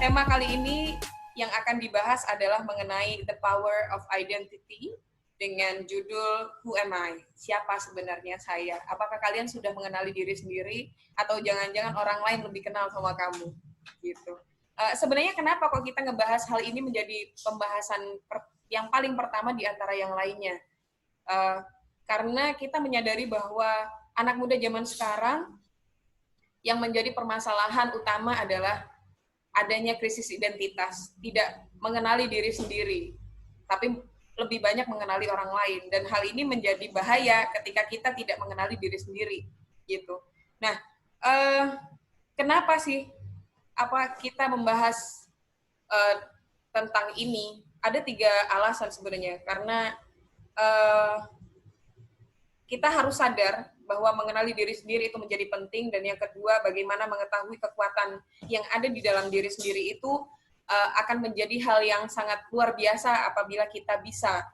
tema kali ini yang akan dibahas adalah mengenai the power of identity dengan judul Who Am I? Siapa sebenarnya saya? Apakah kalian sudah mengenali diri sendiri atau jangan-jangan orang lain lebih kenal sama kamu? Gitu. Sebenarnya kenapa kok kita ngebahas hal ini menjadi pembahasan yang paling pertama di antara yang lainnya? Karena kita menyadari bahwa anak muda zaman sekarang yang menjadi permasalahan utama adalah adanya krisis identitas, tidak mengenali diri sendiri, tapi lebih banyak mengenali orang lain. Dan hal ini menjadi bahaya ketika kita tidak mengenali diri sendiri, gitu. Nah, kenapa sih kita membahas tentang ini? Ada 3 alasan sebenarnya, karena kita harus sadar bahwa mengenali diri sendiri itu menjadi penting, dan yang kedua, bagaimana mengetahui kekuatan yang ada di dalam diri sendiri itu akan menjadi hal yang sangat luar biasa apabila kita bisa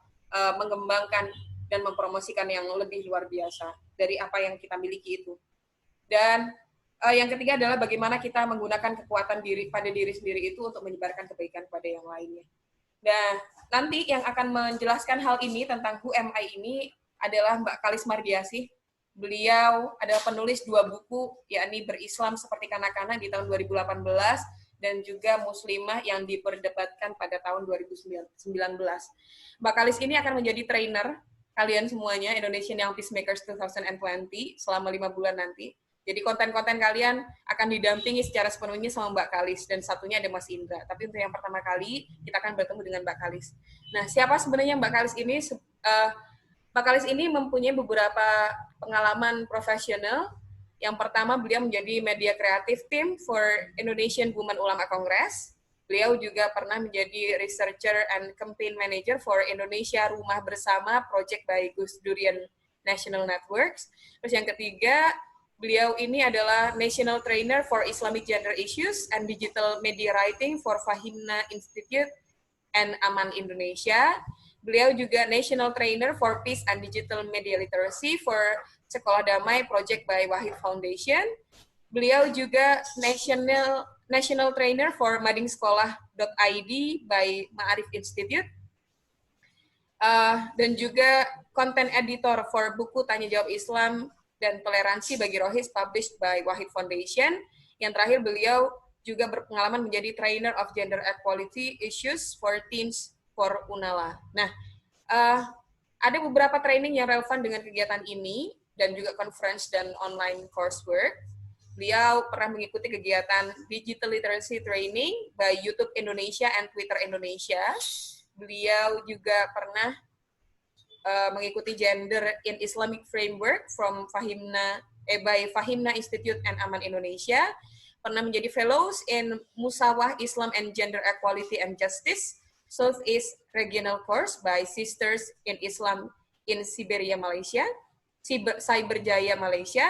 mengembangkan dan mempromosikan yang lebih luar biasa dari apa yang kita miliki itu. Dan yang ketiga adalah bagaimana kita menggunakan kekuatan pada diri sendiri itu untuk menyebarkan kebaikan kepada yang lainnya. Dan nanti yang akan menjelaskan hal ini tentang Who Am I ini adalah Mbak Kalis Mardiasih. Beliau adalah penulis 2 buku, yakni Berislam Seperti Kanak-Kanak di tahun 2018 dan juga Muslimah yang diperdebatkan pada tahun 2019. Mbak Kalis ini akan menjadi trainer kalian semuanya, Indonesian Young Peacemakers 2020, selama 5 bulan nanti. Jadi konten-konten kalian akan didampingi secara sepenuhnya sama Mbak Kalis, dan satunya ada Mas Indra. Tapi untuk yang pertama kali, kita akan bertemu dengan Mbak Kalis. Nah, siapa sebenarnya Mbak Kalis ini? Mbak Kalis ini mempunyai beberapa pengalaman profesional. Yang pertama, beliau menjadi media kreatif tim for Indonesian Women Ulama Congress. Beliau juga pernah menjadi researcher and campaign manager for Indonesia Rumah Bersama Project by Gus Durian National Networks. Terus yang ketiga, beliau ini adalah National Trainer for Islamic Gender Issues and Digital Media Writing for Fahimna Institute and Aman Indonesia. Beliau juga National Trainer for Peace and Digital Media Literacy for Sekolah Damai Project by Wahid Foundation. Beliau juga National Trainer for madingsekolah.id by Ma'arif Institute. Dan juga Content Editor for buku Tanya Jawab Islam dan Toleransi bagi Rohis published by Wahid Foundation. Yang terakhir, beliau juga berpengalaman menjadi Trainer of Gender Equality Issues for Teens for Unala. Nah, ada beberapa training yang relevan dengan kegiatan ini dan juga conference dan online coursework. Beliau pernah mengikuti kegiatan Digital Literacy Training by YouTube Indonesia and Twitter Indonesia. Beliau juga pernah mengikuti Gender in Islamic Framework by Fahimna Institute and Aman Indonesia. Pernah menjadi fellows in Musawah Islam and Gender Equality and Justice Southeast Regional Course by Sisters in Islam in Siberia, Malaysia, Cyberjaya, Malaysia,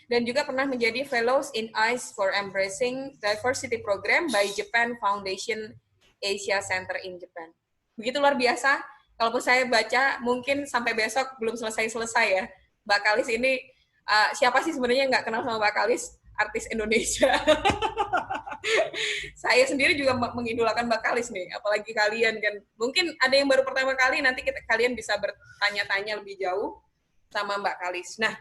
dan juga pernah menjadi fellows in ICE for Embracing Diversity Program by Japan Foundation Asia Center in Japan. Begitu luar biasa. Kalau saya baca, mungkin sampai besok belum selesai-selesai ya. Mbak Kalis ini, siapa sih sebenarnya nggak kenal sama Mbak Kalis? Artis Indonesia. Saya sendiri juga mengidolakan Mbak Kalis nih, apalagi kalian kan. Mungkin ada yang baru pertama kali, nanti kalian bisa bertanya-tanya lebih jauh sama Mbak Kalis. Nah,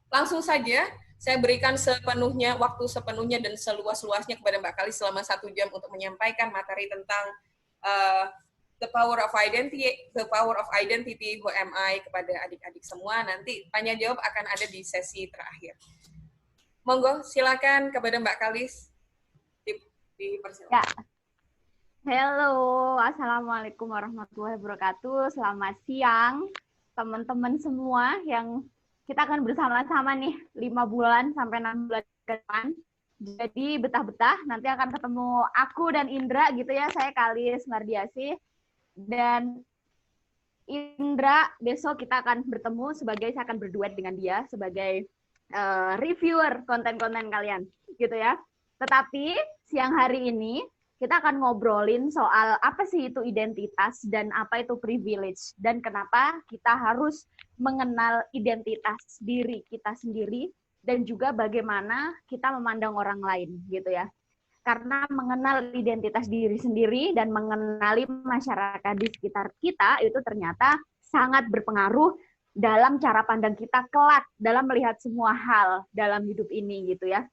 langsung saja saya berikan waktu sepenuhnya dan seluas-luasnya kepada Mbak Kalis selama 1 jam untuk menyampaikan materi tentang the power of identity, who am I, kepada adik-adik semua. Nanti tanya jawab akan ada di sesi terakhir. Monggo, silakan kepada Mbak Kalis. Dipersilakan. Ya. Halo, Assalamualaikum warahmatullahi wabarakatuh. Selamat siang, teman-teman semua yang kita akan bersama-sama nih 5 bulan sampai 6 bulan ke depan. Jadi betah-betah, nanti akan ketemu aku dan Indra gitu ya. Saya Kalis Mardiasih. Dan Indra, besok kita akan bertemu saya akan berduet dengan dia sebagai reviewer konten-konten kalian gitu ya. Tetapi siang hari ini kita akan ngobrolin soal apa sih itu identitas dan apa itu privilege dan kenapa kita harus mengenal identitas diri kita sendiri dan juga bagaimana kita memandang orang lain gitu ya. Karena mengenal identitas diri sendiri dan mengenali masyarakat di sekitar kita itu ternyata sangat berpengaruh dalam cara pandang kita kelak dalam melihat semua hal dalam hidup ini gitu ya.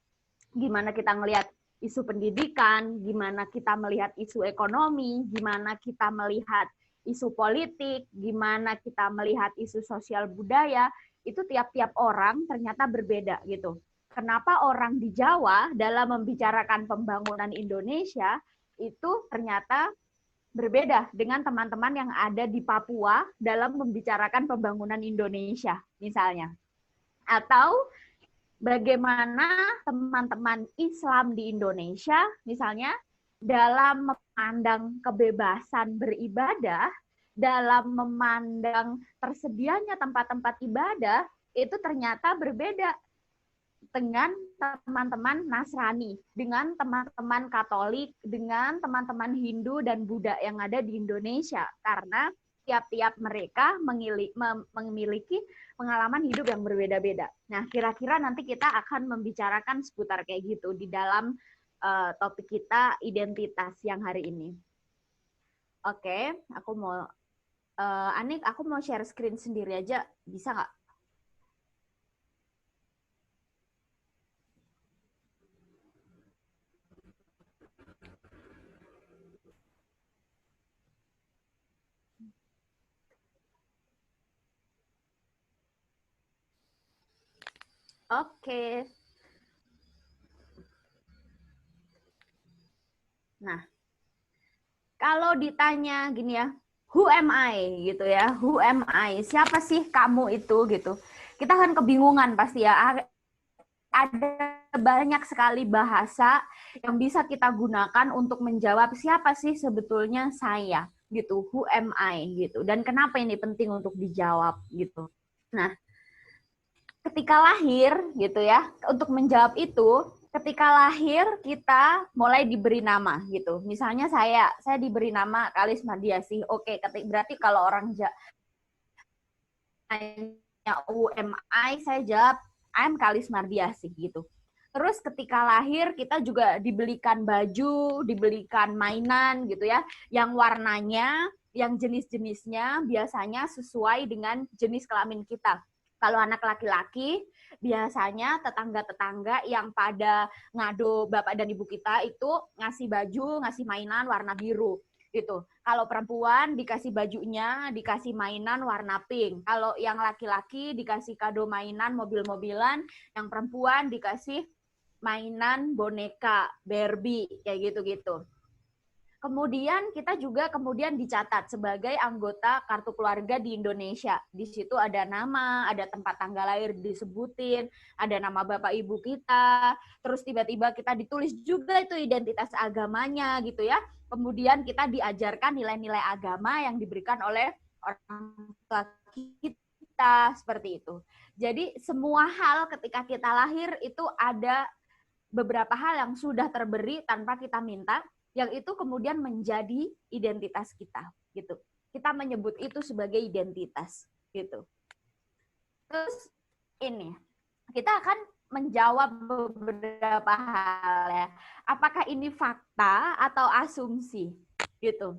Gimana kita ngelihat isu pendidikan, gimana kita melihat isu ekonomi, gimana kita melihat isu politik, gimana kita melihat isu sosial budaya, itu tiap-tiap orang ternyata berbeda gitu. Kenapa orang di Jawa dalam membicarakan pembangunan Indonesia itu ternyata berbeda dengan teman-teman yang ada di Papua dalam membicarakan pembangunan Indonesia, misalnya. Atau bagaimana teman-teman Islam di Indonesia, misalnya, dalam memandang kebebasan beribadah, dalam memandang tersedianya tempat-tempat ibadah, itu ternyata berbeda dengan teman-teman Nasrani, dengan teman-teman Katolik, dengan teman-teman Hindu dan Buddha yang ada di Indonesia. Karena tiap-tiap mereka memiliki pengalaman hidup yang berbeda-beda. Nah, kira-kira nanti kita akan membicarakan seputar kayak gitu di dalam topik kita identitas yang hari ini. Oke, aku mau Anik, aku mau share screen sendiri aja, bisa nggak? Oke. Nah, kalau ditanya gini ya, who am I gitu ya, who am I? Siapa sih kamu itu gitu? Kita kan kebingungan pasti ya. Ada banyak sekali bahasa yang bisa kita gunakan untuk menjawab siapa sih sebetulnya saya gitu, who am I gitu. Dan kenapa ini penting untuk dijawab gitu. Nah, ketika lahir gitu ya, untuk menjawab itu, ketika lahir kita mulai diberi nama gitu. Misalnya saya diberi nama Kalis Mardiasih. Oke, berarti kalau orang tanya UMI, saya jawab I'm Kalis Mardiasih gitu. Terus ketika lahir kita juga dibelikan baju, dibelikan mainan gitu ya, yang warnanya, yang jenis-jenisnya biasanya sesuai dengan jenis kelamin kita. Kalau anak laki-laki, biasanya tetangga-tetangga yang pada ngado bapak dan ibu kita itu ngasih baju, ngasih mainan warna biru gitu. Kalau perempuan dikasih bajunya, dikasih mainan warna pink. Kalau yang laki-laki dikasih kado mainan mobil-mobilan, yang perempuan dikasih mainan boneka Barbie kayak gitu-gitu. Kemudian kita juga dicatat sebagai anggota kartu keluarga di Indonesia. Di situ ada nama, ada tempat tanggal lahir disebutin, ada nama bapak ibu kita, terus tiba-tiba kita ditulis juga itu identitas agamanya gitu ya. Kemudian kita diajarkan nilai-nilai agama yang diberikan oleh orang tua kita, seperti itu. Jadi semua hal ketika kita lahir itu ada beberapa hal yang sudah terberi tanpa kita minta, yang itu kemudian menjadi identitas kita gitu. Kita menyebut itu sebagai identitas gitu. Terus ini kita akan menjawab beberapa hal ya. Apakah ini fakta atau asumsi gitu.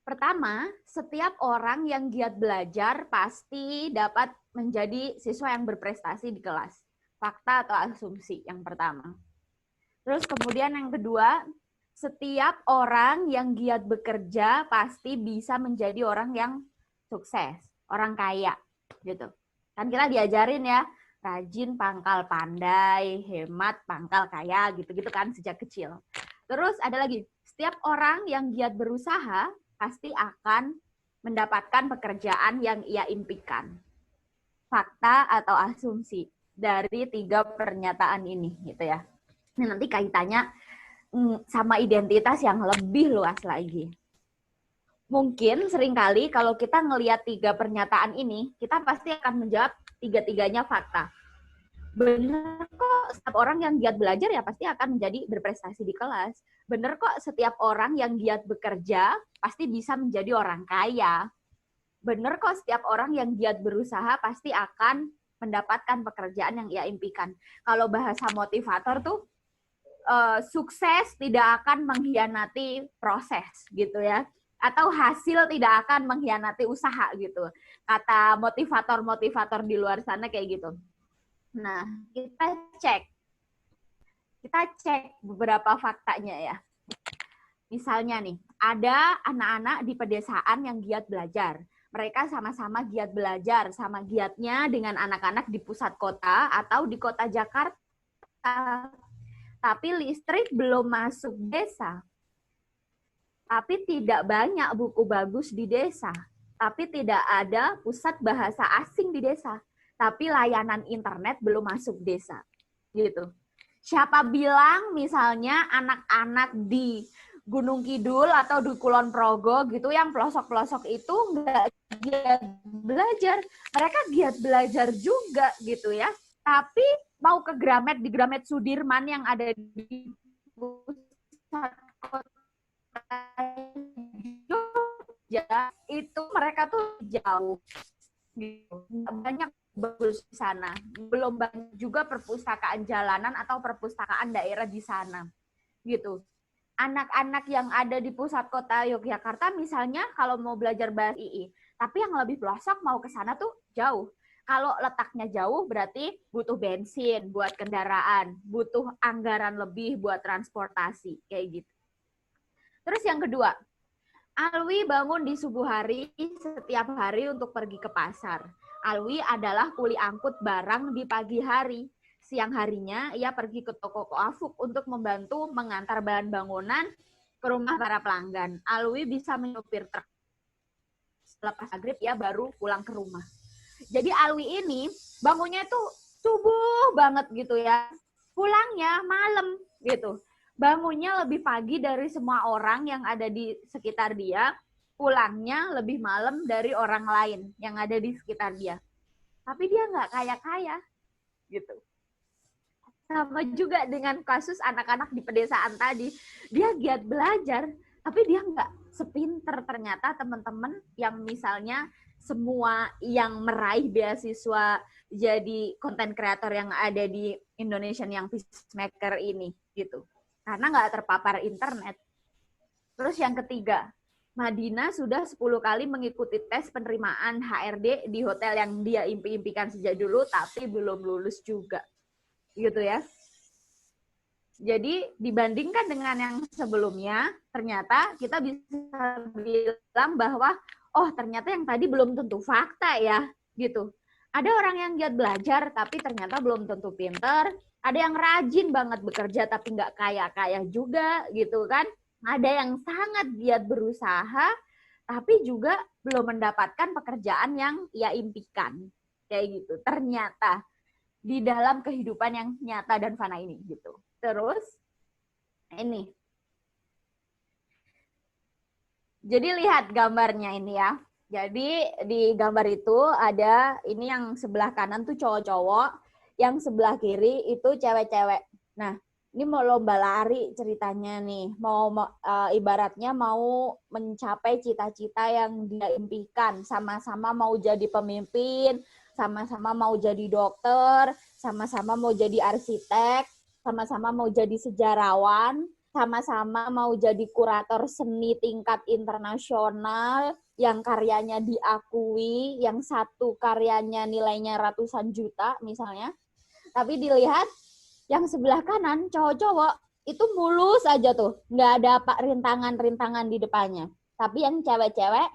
Pertama, setiap orang yang giat belajar pasti dapat menjadi siswa yang berprestasi di kelas. Fakta atau asumsi yang pertama. Terus kemudian yang kedua, setiap orang yang giat bekerja pasti bisa menjadi orang yang sukses, orang kaya, gitu. Kan kita diajarin ya, rajin pangkal pandai, hemat pangkal kaya, gitu-gitu kan sejak kecil. Terus ada lagi, setiap orang yang giat berusaha pasti akan mendapatkan pekerjaan yang ia impikan. Fakta atau asumsi dari 3 pernyataan ini, gitu ya. Ini nanti kaitannya sama identitas yang lebih luas lagi. Mungkin seringkali kalau kita ngelihat 3 pernyataan ini, kita pasti akan menjawab 3-tiganya fakta. Benar kok setiap orang yang giat belajar ya pasti akan menjadi berprestasi di kelas. Benar kok setiap orang yang giat bekerja pasti bisa menjadi orang kaya. Benar kok setiap orang yang giat berusaha pasti akan mendapatkan pekerjaan yang ia impikan. Kalau bahasa motivator tuh sukses tidak akan mengkhianati proses gitu ya, atau hasil tidak akan mengkhianati usaha gitu, kata motivator-motivator di luar sana kayak gitu. Nah, kita cek beberapa faktanya ya. Misalnya nih, ada anak-anak di pedesaan yang giat belajar. Mereka sama-sama giat belajar, sama giatnya dengan anak-anak di pusat kota atau di kota Jakarta. Tapi listrik belum masuk desa. Tapi tidak banyak buku bagus di desa. Tapi tidak ada pusat bahasa asing di desa. Tapi layanan internet belum masuk desa. Gitu. Siapa bilang misalnya anak-anak di Gunung Kidul atau di Kulon Progo gitu yang pelosok-pelosok itu nggak giat belajar. Mereka giat belajar juga gitu ya. Tapi mau ke Gramet, di Gramet Sudirman yang ada di pusat kota Jogja, itu mereka tuh jauh. Gitu. Banyak bagus di sana. Belum banyak juga perpustakaan jalanan atau perpustakaan daerah di sana. Gitu. Anak-anak yang ada di pusat kota Yogyakarta misalnya kalau mau belajar bahasa II, tapi yang lebih pelosok mau ke sana tuh jauh. Kalau letaknya jauh berarti butuh bensin buat kendaraan, butuh anggaran lebih buat transportasi, kayak gitu. Terus yang kedua, Alwi bangun di subuh hari setiap hari untuk pergi ke pasar. Alwi adalah kuli angkut barang di pagi hari. Siang harinya ia pergi ke toko koafuk untuk membantu mengantar bahan bangunan ke rumah para pelanggan. Alwi bisa menyupir truk. Selepas maghrib ia baru pulang ke rumah. Jadi Alwi ini bangunnya itu subuh banget gitu ya. Pulangnya malam gitu. Bangunnya lebih pagi dari semua orang yang ada di sekitar dia. Pulangnya lebih malam dari orang lain yang ada di sekitar dia. Tapi dia nggak kaya-kaya gitu. Sama juga dengan kasus anak-anak di pedesaan tadi. Dia giat belajar, tapi dia nggak sepinter ternyata teman-teman yang misalnya semua yang meraih beasiswa jadi content creator yang ada di Indonesian Young Peacemaker ini gitu. Karena nggak terpapar internet. Terus yang ketiga, Madina sudah 10 kali mengikuti tes penerimaan HRD di hotel yang dia impi-impikan sejak dulu, tapi belum lulus juga. Gitu ya. Jadi dibandingkan dengan yang sebelumnya, ternyata kita bisa bilang bahwa oh ternyata yang tadi belum tentu fakta ya, gitu. Ada orang yang giat belajar tapi ternyata belum tentu pinter. Ada yang rajin banget bekerja tapi nggak kaya-kaya juga, gitu kan. Ada yang sangat giat berusaha tapi juga belum mendapatkan pekerjaan yang ia impikan, kayak gitu. Ternyata di dalam kehidupan yang nyata dan fana ini gitu. Terus ini. Jadi lihat gambarnya ini ya. Jadi di gambar itu ada ini yang sebelah kanan tuh cowok-cowok, yang sebelah kiri itu cewek-cewek. Nah, ini mau lomba lari ceritanya nih. Mau ibaratnya mau mencapai cita-cita yang dia impikan, sama-sama mau jadi pemimpin, sama-sama mau jadi dokter, sama-sama mau jadi arsitek, sama-sama mau jadi sejarawan, sama-sama mau jadi kurator seni tingkat internasional, yang karyanya diakui, yang satu karyanya nilainya ratusan juta misalnya. Tapi dilihat yang sebelah kanan, cowok-cowok, itu mulus aja tuh. Nggak ada apa rintangan-rintangan di depannya. Tapi yang cewek-cewek,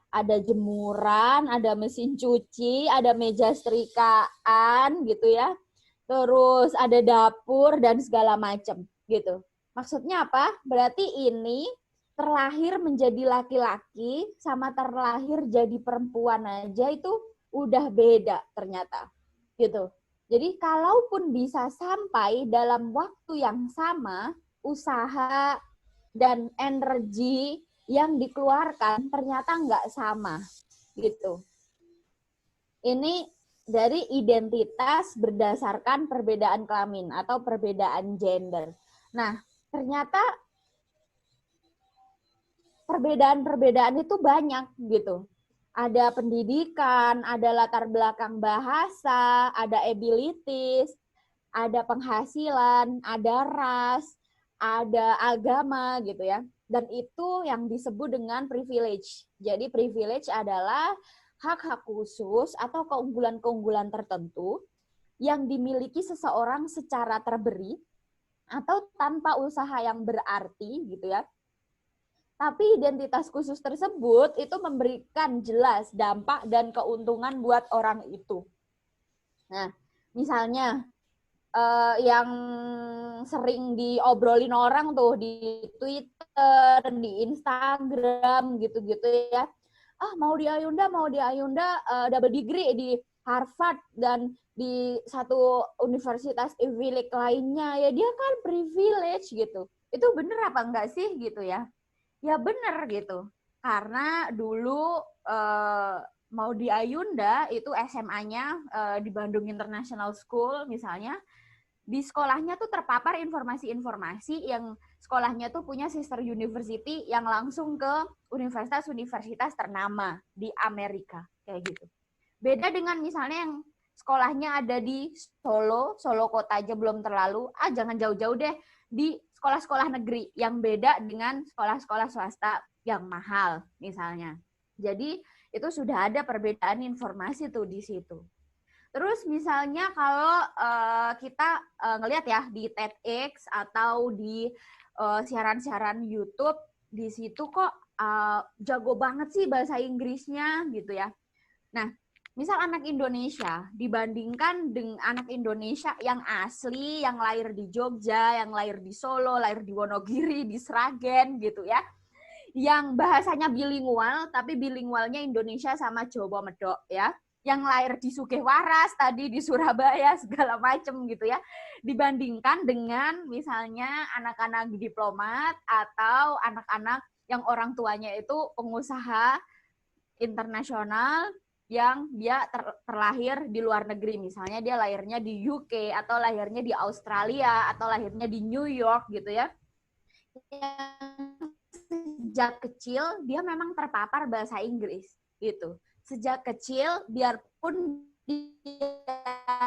ada jemuran, ada mesin cuci, ada meja setrikaan gitu ya. Terus ada dapur dan segala macam gitu. Maksudnya apa? Berarti ini terlahir menjadi laki-laki sama terlahir jadi perempuan aja itu udah beda ternyata. Gitu. Jadi kalaupun bisa sampai dalam waktu yang sama, usaha dan energi yang dikeluarkan ternyata nggak sama. Gitu. Ini dari identitas berdasarkan perbedaan kelamin atau perbedaan gender. Nah, ternyata perbedaan-perbedaan itu banyak gitu. Ada pendidikan, ada latar belakang bahasa, ada abilities, ada penghasilan, ada ras, ada agama gitu ya. Dan itu yang disebut dengan privilege. Jadi privilege adalah hak-hak khusus atau keunggulan-keunggulan tertentu yang dimiliki seseorang secara terberi atau tanpa usaha yang berarti gitu ya. Tapi identitas khusus tersebut itu memberikan jelas dampak dan keuntungan buat orang itu. Nah, misalnya yang sering diobrolin orang tuh di Twitter, di Instagram gitu-gitu ya. Mau di Ayunda double degree di Harvard dan di satu universitas Ivy League lainnya, ya dia kan privilege gitu. Itu bener apa enggak sih gitu ya? Ya bener gitu. Karena dulu mau di Ayunda itu SMA-nya di Bandung International School misalnya, di sekolahnya tuh terpapar informasi-informasi yang sekolahnya tuh punya sister university yang langsung ke universitas-universitas ternama di Amerika kayak gitu. Beda dengan misalnya yang sekolahnya ada di Solo kota aja belum terlalu, jangan jauh-jauh deh, di sekolah-sekolah negeri yang beda dengan sekolah-sekolah swasta yang mahal misalnya. Jadi itu sudah ada perbedaan informasi tuh di situ. Terus misalnya kalau kita ngelihat ya di TEDx atau di siaran-siaran YouTube, di situ kok jago banget sih bahasa Inggrisnya gitu ya. Nah, misal anak Indonesia dibandingkan dengan anak Indonesia yang asli, yang lahir di Jogja, yang lahir di Solo, lahir di Wonogiri, di Sragen gitu ya, yang bahasanya bilingual, tapi bilingualnya Indonesia sama Jawa Medok ya, yang lahir di Sugihwaras, tadi di Surabaya, segala macem gitu ya, dibandingkan dengan misalnya anak-anak diplomat atau anak-anak yang orang tuanya itu pengusaha internasional yang dia terlahir di luar negeri, misalnya dia lahirnya di UK atau lahirnya di Australia atau lahirnya di New York gitu ya. Sejak kecil dia memang terpapar bahasa Inggris gitu. Sejak kecil biarpun dia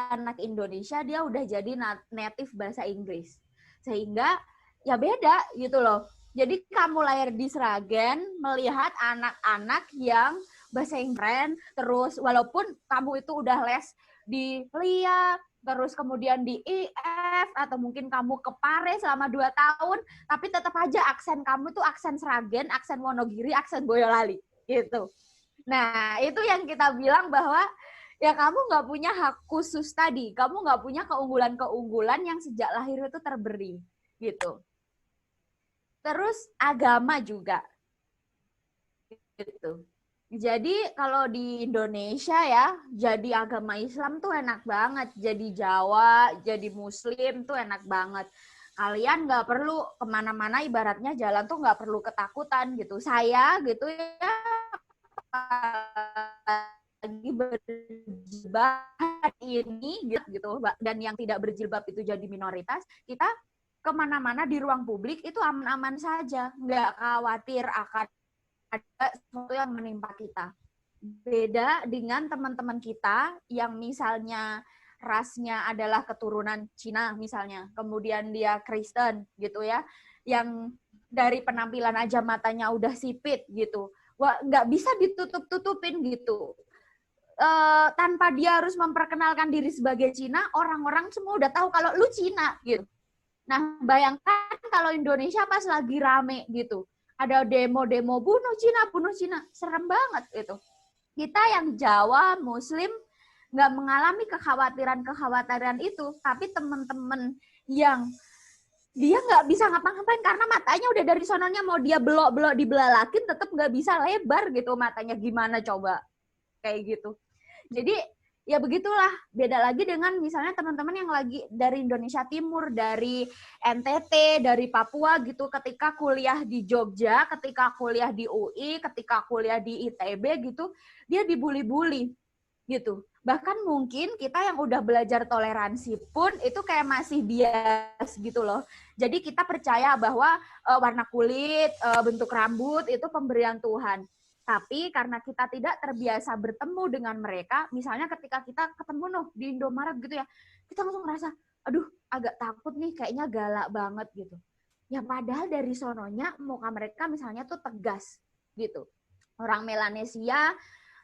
anak Indonesia, dia udah jadi native bahasa Inggris. Sehingga ya beda gitu loh. Jadi kamu lahir di Sragen melihat anak-anak yang bahasa Inggris, terus walaupun kamu itu udah les di LIA, terus kemudian di IF, atau mungkin kamu ke Pare selama 2 tahun, tapi tetap aja aksen kamu tuh aksen Sragen, aksen Wonogiri, aksen Boyolali gitu. Nah, itu yang kita bilang bahwa ya kamu nggak punya hak khusus tadi, kamu nggak punya keunggulan-keunggulan yang sejak lahir itu terberi gitu. Terus agama juga gitu. Jadi kalau di Indonesia ya, jadi agama Islam tuh enak banget. Jadi Jawa, jadi Muslim tuh enak banget. Kalian nggak perlu kemana-mana, ibaratnya jalan tuh nggak perlu ketakutan gitu. Saya gitu ya, lagi berjilbab ini gitu, dan yang tidak berjilbab itu jadi minoritas, kita kemana-mana di ruang publik itu aman-aman saja, nggak khawatir akan ada sesuatu yang menimpa kita. Beda dengan teman-teman kita yang misalnya rasnya adalah keturunan Cina misalnya, kemudian dia Kristen gitu ya, yang dari penampilan aja matanya udah sipit gitu, wah nggak bisa ditutup-tutupin gitu. Tanpa dia harus memperkenalkan diri sebagai Cina, orang-orang semua udah tahu kalau lu Cina gitu. Nah, bayangkan kalau Indonesia pas lagi rame gitu, ada demo-demo bunuh Cina, serem banget itu. Kita yang Jawa, Muslim, nggak mengalami kekhawatiran itu, tapi teman-teman yang dia nggak bisa ngapa-ngapain karena matanya udah dari sononya mau dia belok-belok dibelalakin, tetap nggak bisa lebar gitu matanya, gimana coba kayak gitu. Jadi ya begitulah, beda lagi dengan misalnya teman-teman yang lagi dari Indonesia Timur, dari NTT, dari Papua gitu, ketika kuliah di Jogja, ketika kuliah di UI, ketika kuliah di ITB gitu, dia dibully-bully gitu. Bahkan mungkin kita yang udah belajar toleransi pun itu kayak masih bias gitu loh. Jadi kita percaya bahwa warna kulit, bentuk rambut itu pemberian Tuhan. Tapi karena kita tidak terbiasa bertemu dengan mereka, misalnya ketika kita ketemu di Indomaret gitu ya, kita langsung merasa, aduh agak takut nih, kayaknya galak banget gitu. Ya padahal dari sononya muka mereka misalnya tuh tegas gitu. Orang Melanesia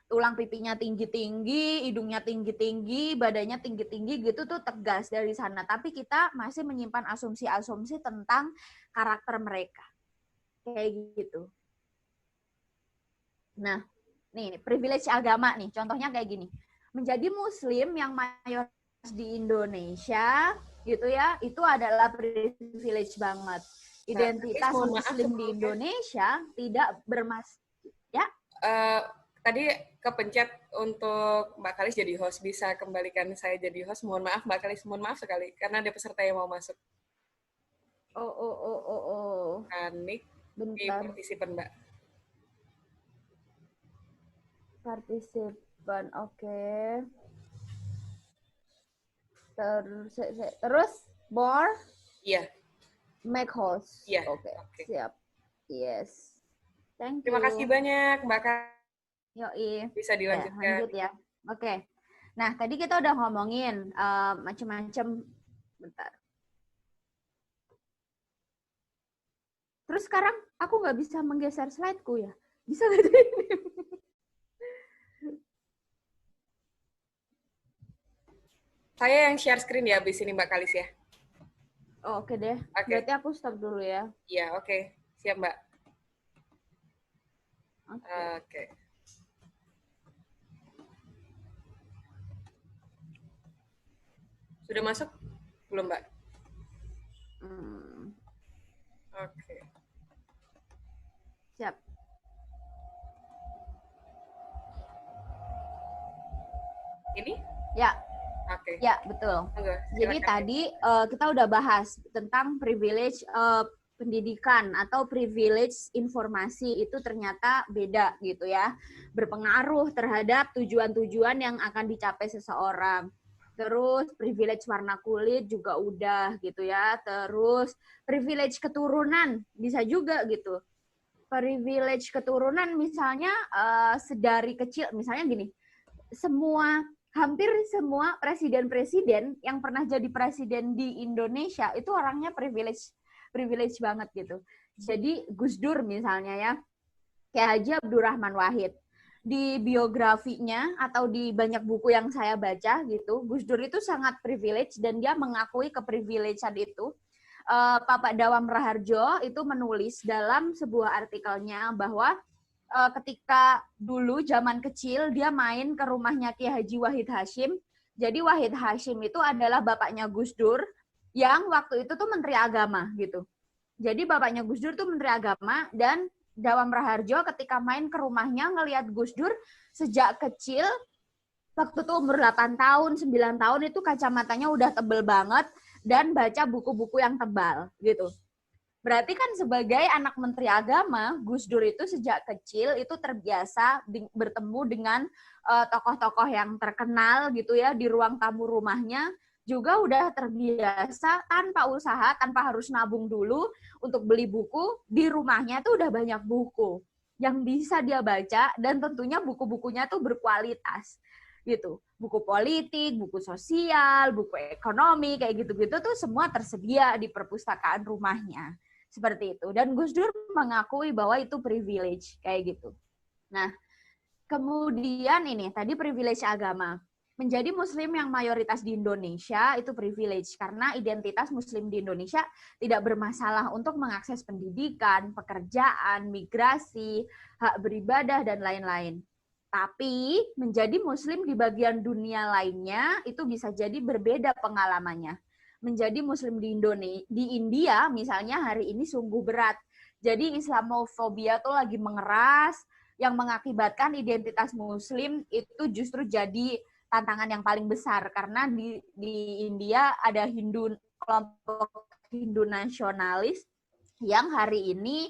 tulang pipinya tinggi-tinggi, hidungnya tinggi-tinggi, badannya tinggi-tinggi gitu tuh tegas dari sana. Tapi kita masih menyimpan asumsi-asumsi tentang karakter mereka. Kayak gitu. Nah, nih privilege agama nih, contohnya kayak gini. Menjadi muslim yang mayoritas di Indonesia gitu ya, itu adalah privilege banget. Identitas mohon maaf muslim di sebelumnya. Indonesia tidak ya. Tadi kepencet untuk Mbak Kalis jadi host, bisa kembalikan saya jadi host. Mohon maaf Mbak Kalis, mohon maaf sekali karena ada peserta yang mau masuk. Panik di Bentar. partisipan Mbak. Partisipan, oke. Terus more Iya. make host. Iya. Oke, siap. Yes. Thank you. Terima kasih banyak Mbak Kalis. Yoi. Bisa dilanjutkan. Lanjut ya. Oke. Nah, tadi kita udah ngomongin macam-macam. Bentar. Terus sekarang aku nggak bisa menggeser slide-ku ya. Bisa nggak ini? Saya yang share screen ya abis ini Mbak Kalis ya. Oh, oke deh. Berarti aku stop dulu ya. Iya, oke. Siap Mbak. Oke. Sudah masuk? Belum Mbak? Oke. Siap. Ini? Ya. Oke. Ya, betul. Enggak, jadi tadi kita udah bahas tentang privilege pendidikan atau privilege informasi itu ternyata beda gitu ya. Berpengaruh terhadap tujuan-tujuan yang akan dicapai seseorang. Terus privilege warna kulit juga udah gitu ya. Terus privilege keturunan bisa juga gitu. Privilege keturunan misalnya sedari kecil, misalnya gini, hampir semua presiden-presiden yang pernah jadi presiden di Indonesia itu orangnya privilege banget gitu. Jadi Gus Dur misalnya ya, kayak Haji Abdurrahman Wahid. Di biografinya atau di banyak buku yang saya baca gitu, Gus Dur itu sangat privilege dan dia mengakui keprivilegean itu. Bapak Dawam Raharjo itu menulis dalam sebuah artikelnya bahwa ketika dulu zaman kecil dia main ke rumahnya Ki Haji Wahid Hashim. Jadi Wahid Hashim itu adalah bapaknya Gus Dur yang waktu itu tuh Menteri Agama gitu. Jadi bapaknya Gus Dur tuh Menteri Agama dan Dawam Raharjo ketika main ke rumahnya ngelihat Gus Dur sejak kecil, waktu tuh umur 8 tahun, 9 tahun itu kacamatanya udah tebel banget dan baca buku-buku yang tebal gitu. Berarti kan sebagai anak Menteri Agama, Gus Dur itu sejak kecil itu terbiasa bertemu dengan tokoh-tokoh yang terkenal gitu ya di ruang tamu rumahnya, juga udah terbiasa tanpa usaha, tanpa harus nabung dulu untuk beli buku, di rumahnya tuh udah banyak buku yang bisa dia baca dan tentunya buku-bukunya tuh berkualitas gitu. Buku politik, buku sosial, buku ekonomi kayak gitu-gitu tuh semua tersedia di perpustakaan rumahnya. Seperti itu. Dan Gus Dur mengakui bahwa itu privilege kayak gitu. Nah, kemudian ini tadi privilege agama. Menjadi muslim yang mayoritas di Indonesia itu privilege karena identitas muslim di Indonesia tidak bermasalah untuk mengakses pendidikan, pekerjaan, migrasi, hak beribadah dan lain-lain. Tapi menjadi muslim di bagian dunia lainnya itu bisa jadi berbeda pengalamannya. Menjadi muslim di India misalnya hari ini sungguh berat. Jadi Islamofobia tuh lagi mengeras, yang mengakibatkan identitas muslim itu justru jadi tantangan yang paling besar karena di India ada kelompok Hindu nasionalis yang hari ini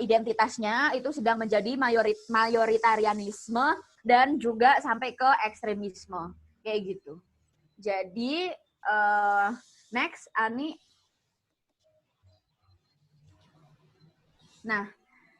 identitasnya itu sedang menjadi mayoritarianisme dan juga sampai ke ekstremisme kayak gitu. Jadi next Ani. Nah,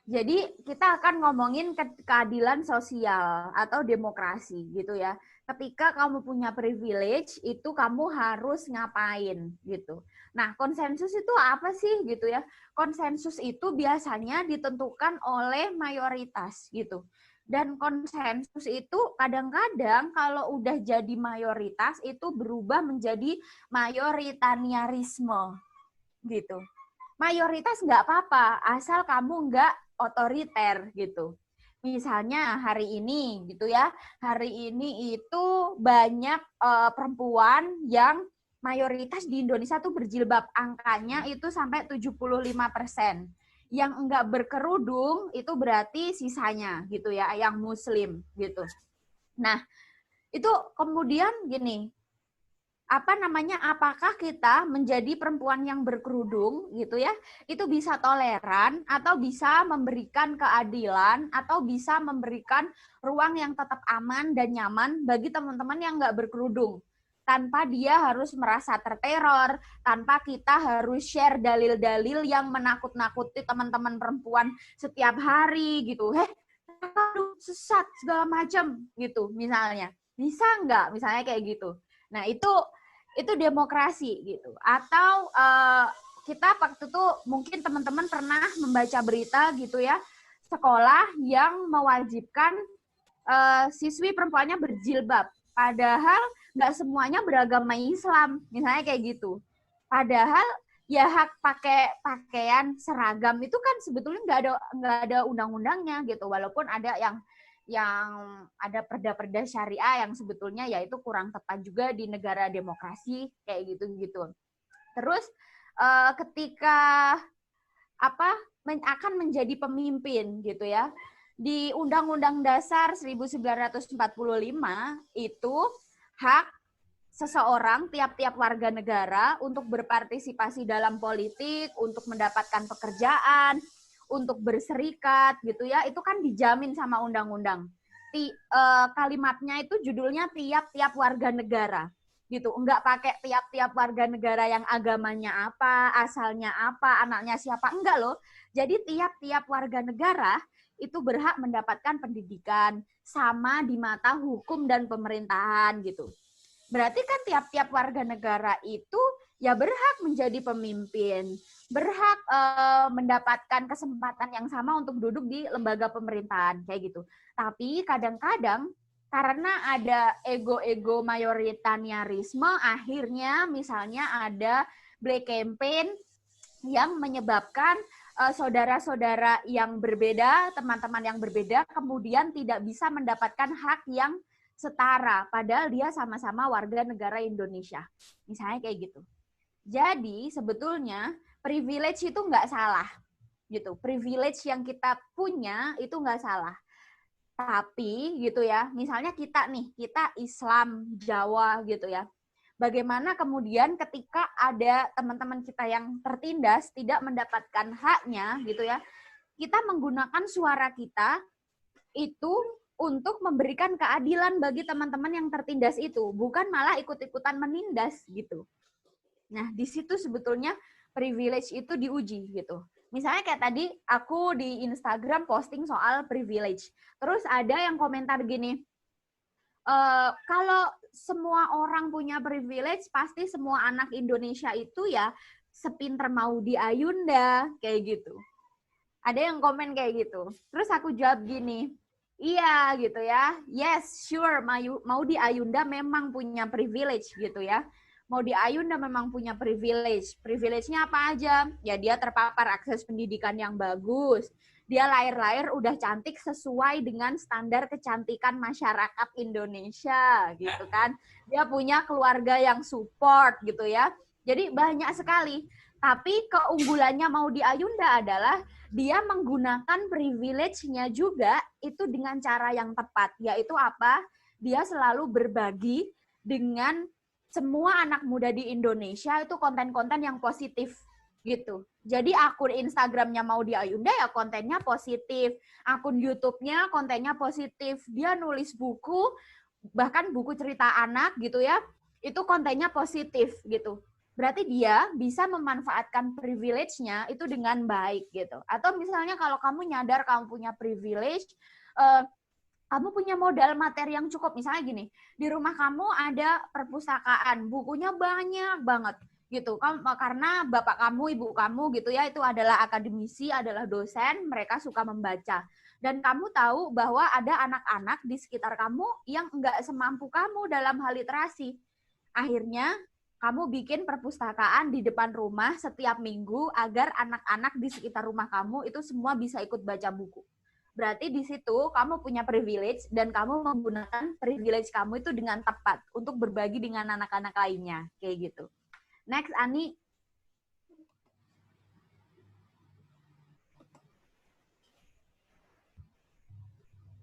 jadi kita akan ngomongin keadilan sosial atau demokrasi gitu ya. ketika kamu punya privilege itu kamu harus ngapain gitu. Nah, konsensus itu apa sih gitu ya? Konsensus itu biasanya ditentukan oleh mayoritas gitu. Dan konsensus itu kadang-kadang kalau udah jadi mayoritas itu berubah menjadi mayoritarianisme gitu. Mayoritas nggak apa-apa, asal kamu nggak otoriter gitu. Misalnya hari ini gitu ya, hari ini itu banyak perempuan yang mayoritas di Indonesia tuh berjilbab, angkanya itu sampai 75%. Yang enggak berkerudung itu berarti sisanya gitu ya, yang muslim gitu. Nah, itu kemudian gini, apakah kita menjadi perempuan yang berkerudung gitu ya, itu bisa toleran atau bisa memberikan keadilan atau bisa memberikan ruang yang tetap aman dan nyaman bagi teman-teman yang nggak berkerudung, tanpa dia harus merasa terteror, tanpa kita harus share dalil-dalil yang menakut-nakuti teman-teman perempuan setiap hari gitu, aduh sesat segala macam gitu misalnya, bisa nggak misalnya kayak gitu. Nah, itu demokrasi gitu. Atau kita waktu itu mungkin teman-teman pernah membaca berita gitu ya, sekolah yang mewajibkan siswi perempuannya berjilbab. Padahal nggak semuanya beragama Islam, misalnya kayak gitu. Padahal ya hak pakai pakaian seragam itu kan sebetulnya nggak ada undang-undangnya gitu, walaupun ada yang ada perda-perda syariah yang sebetulnya ya itu kurang tepat juga di negara demokrasi kayak gitu-gitu. Terus ketika akan menjadi pemimpin gitu ya, di Undang-Undang Dasar 1945 itu hak seseorang, tiap-tiap warga negara untuk berpartisipasi dalam politik, untuk mendapatkan pekerjaan, untuk berserikat gitu ya, itu kan dijamin sama undang-undang. Kalimatnya itu judulnya tiap-tiap warga negara gitu, enggak pakai tiap-tiap warga negara yang agamanya apa, asalnya apa, anaknya siapa, enggak loh. Jadi tiap-tiap warga negara itu berhak mendapatkan pendidikan sama di mata hukum dan pemerintahan gitu. Berarti kan tiap-tiap warga negara itu ya berhak menjadi pemimpin, berhak mendapatkan kesempatan yang sama untuk duduk di lembaga pemerintahan kayak gitu. Tapi kadang-kadang karena ada ego-ego mayoritarianisme, akhirnya misalnya ada black campaign yang menyebabkan saudara-saudara yang berbeda, teman-teman yang berbeda, kemudian tidak bisa mendapatkan hak yang setara, padahal dia sama-sama warga negara Indonesia. Misalnya kayak gitu. Jadi sebetulnya privilege itu nggak salah, gitu. Privilege yang kita punya itu nggak salah. Tapi gitu ya, misalnya kita Islam Jawa gitu ya. Bagaimana kemudian ketika ada teman-teman kita yang tertindas tidak mendapatkan haknya gitu ya, kita menggunakan suara kita itu untuk memberikan keadilan bagi teman-teman yang tertindas itu, bukan malah ikut-ikutan menindas gitu. Nah, di situ sebetulnya privilege itu diuji gitu. Misalnya kayak tadi aku di Instagram posting soal privilege. Terus ada yang komentar gini, kalau semua orang punya privilege, pasti semua anak Indonesia itu ya sepinter Maudy Ayunda, kayak gitu. Ada yang komen kayak gitu. Terus aku jawab gini, iya gitu ya, yes, sure, Maudy Ayunda memang punya privilege gitu ya. Maudy Ayunda memang punya privilege. Privilege-nya apa aja? Ya dia terpapar akses pendidikan yang bagus. Dia lahir-lahir udah cantik sesuai dengan standar kecantikan masyarakat Indonesia gitu kan. Dia punya keluarga yang support gitu ya. Jadi banyak sekali. Tapi keunggulannya Maudy Ayunda adalah dia menggunakan privilege-nya juga itu dengan cara yang tepat. Yaitu apa? Dia selalu berbagi dengan semua anak muda di Indonesia itu konten-konten yang positif gitu. Jadi akun Instagramnya Maudy Ayunda ya kontennya positif, akun YouTube-nya kontennya positif. Dia nulis buku, bahkan buku cerita anak gitu ya, itu kontennya positif gitu. Berarti dia bisa memanfaatkan privilege-nya itu dengan baik gitu. Atau misalnya kalau kamu nyadar kamu punya privilege, kamu punya modal materi yang cukup. Misalnya gini, di rumah kamu ada perpustakaan, bukunya banyak banget gitu. Karena bapak kamu, ibu kamu gitu ya, itu adalah akademisi, adalah dosen, mereka suka membaca. Dan kamu tahu bahwa ada anak-anak di sekitar kamu yang nggak semampu kamu dalam hal literasi. Akhirnya kamu bikin perpustakaan di depan rumah setiap minggu agar anak-anak di sekitar rumah kamu itu semua bisa ikut baca buku. Berarti di situ kamu punya privilege dan kamu menggunakan privilege kamu itu dengan tepat untuk berbagi dengan anak-anak lainnya, kayak gitu. Next, Ani.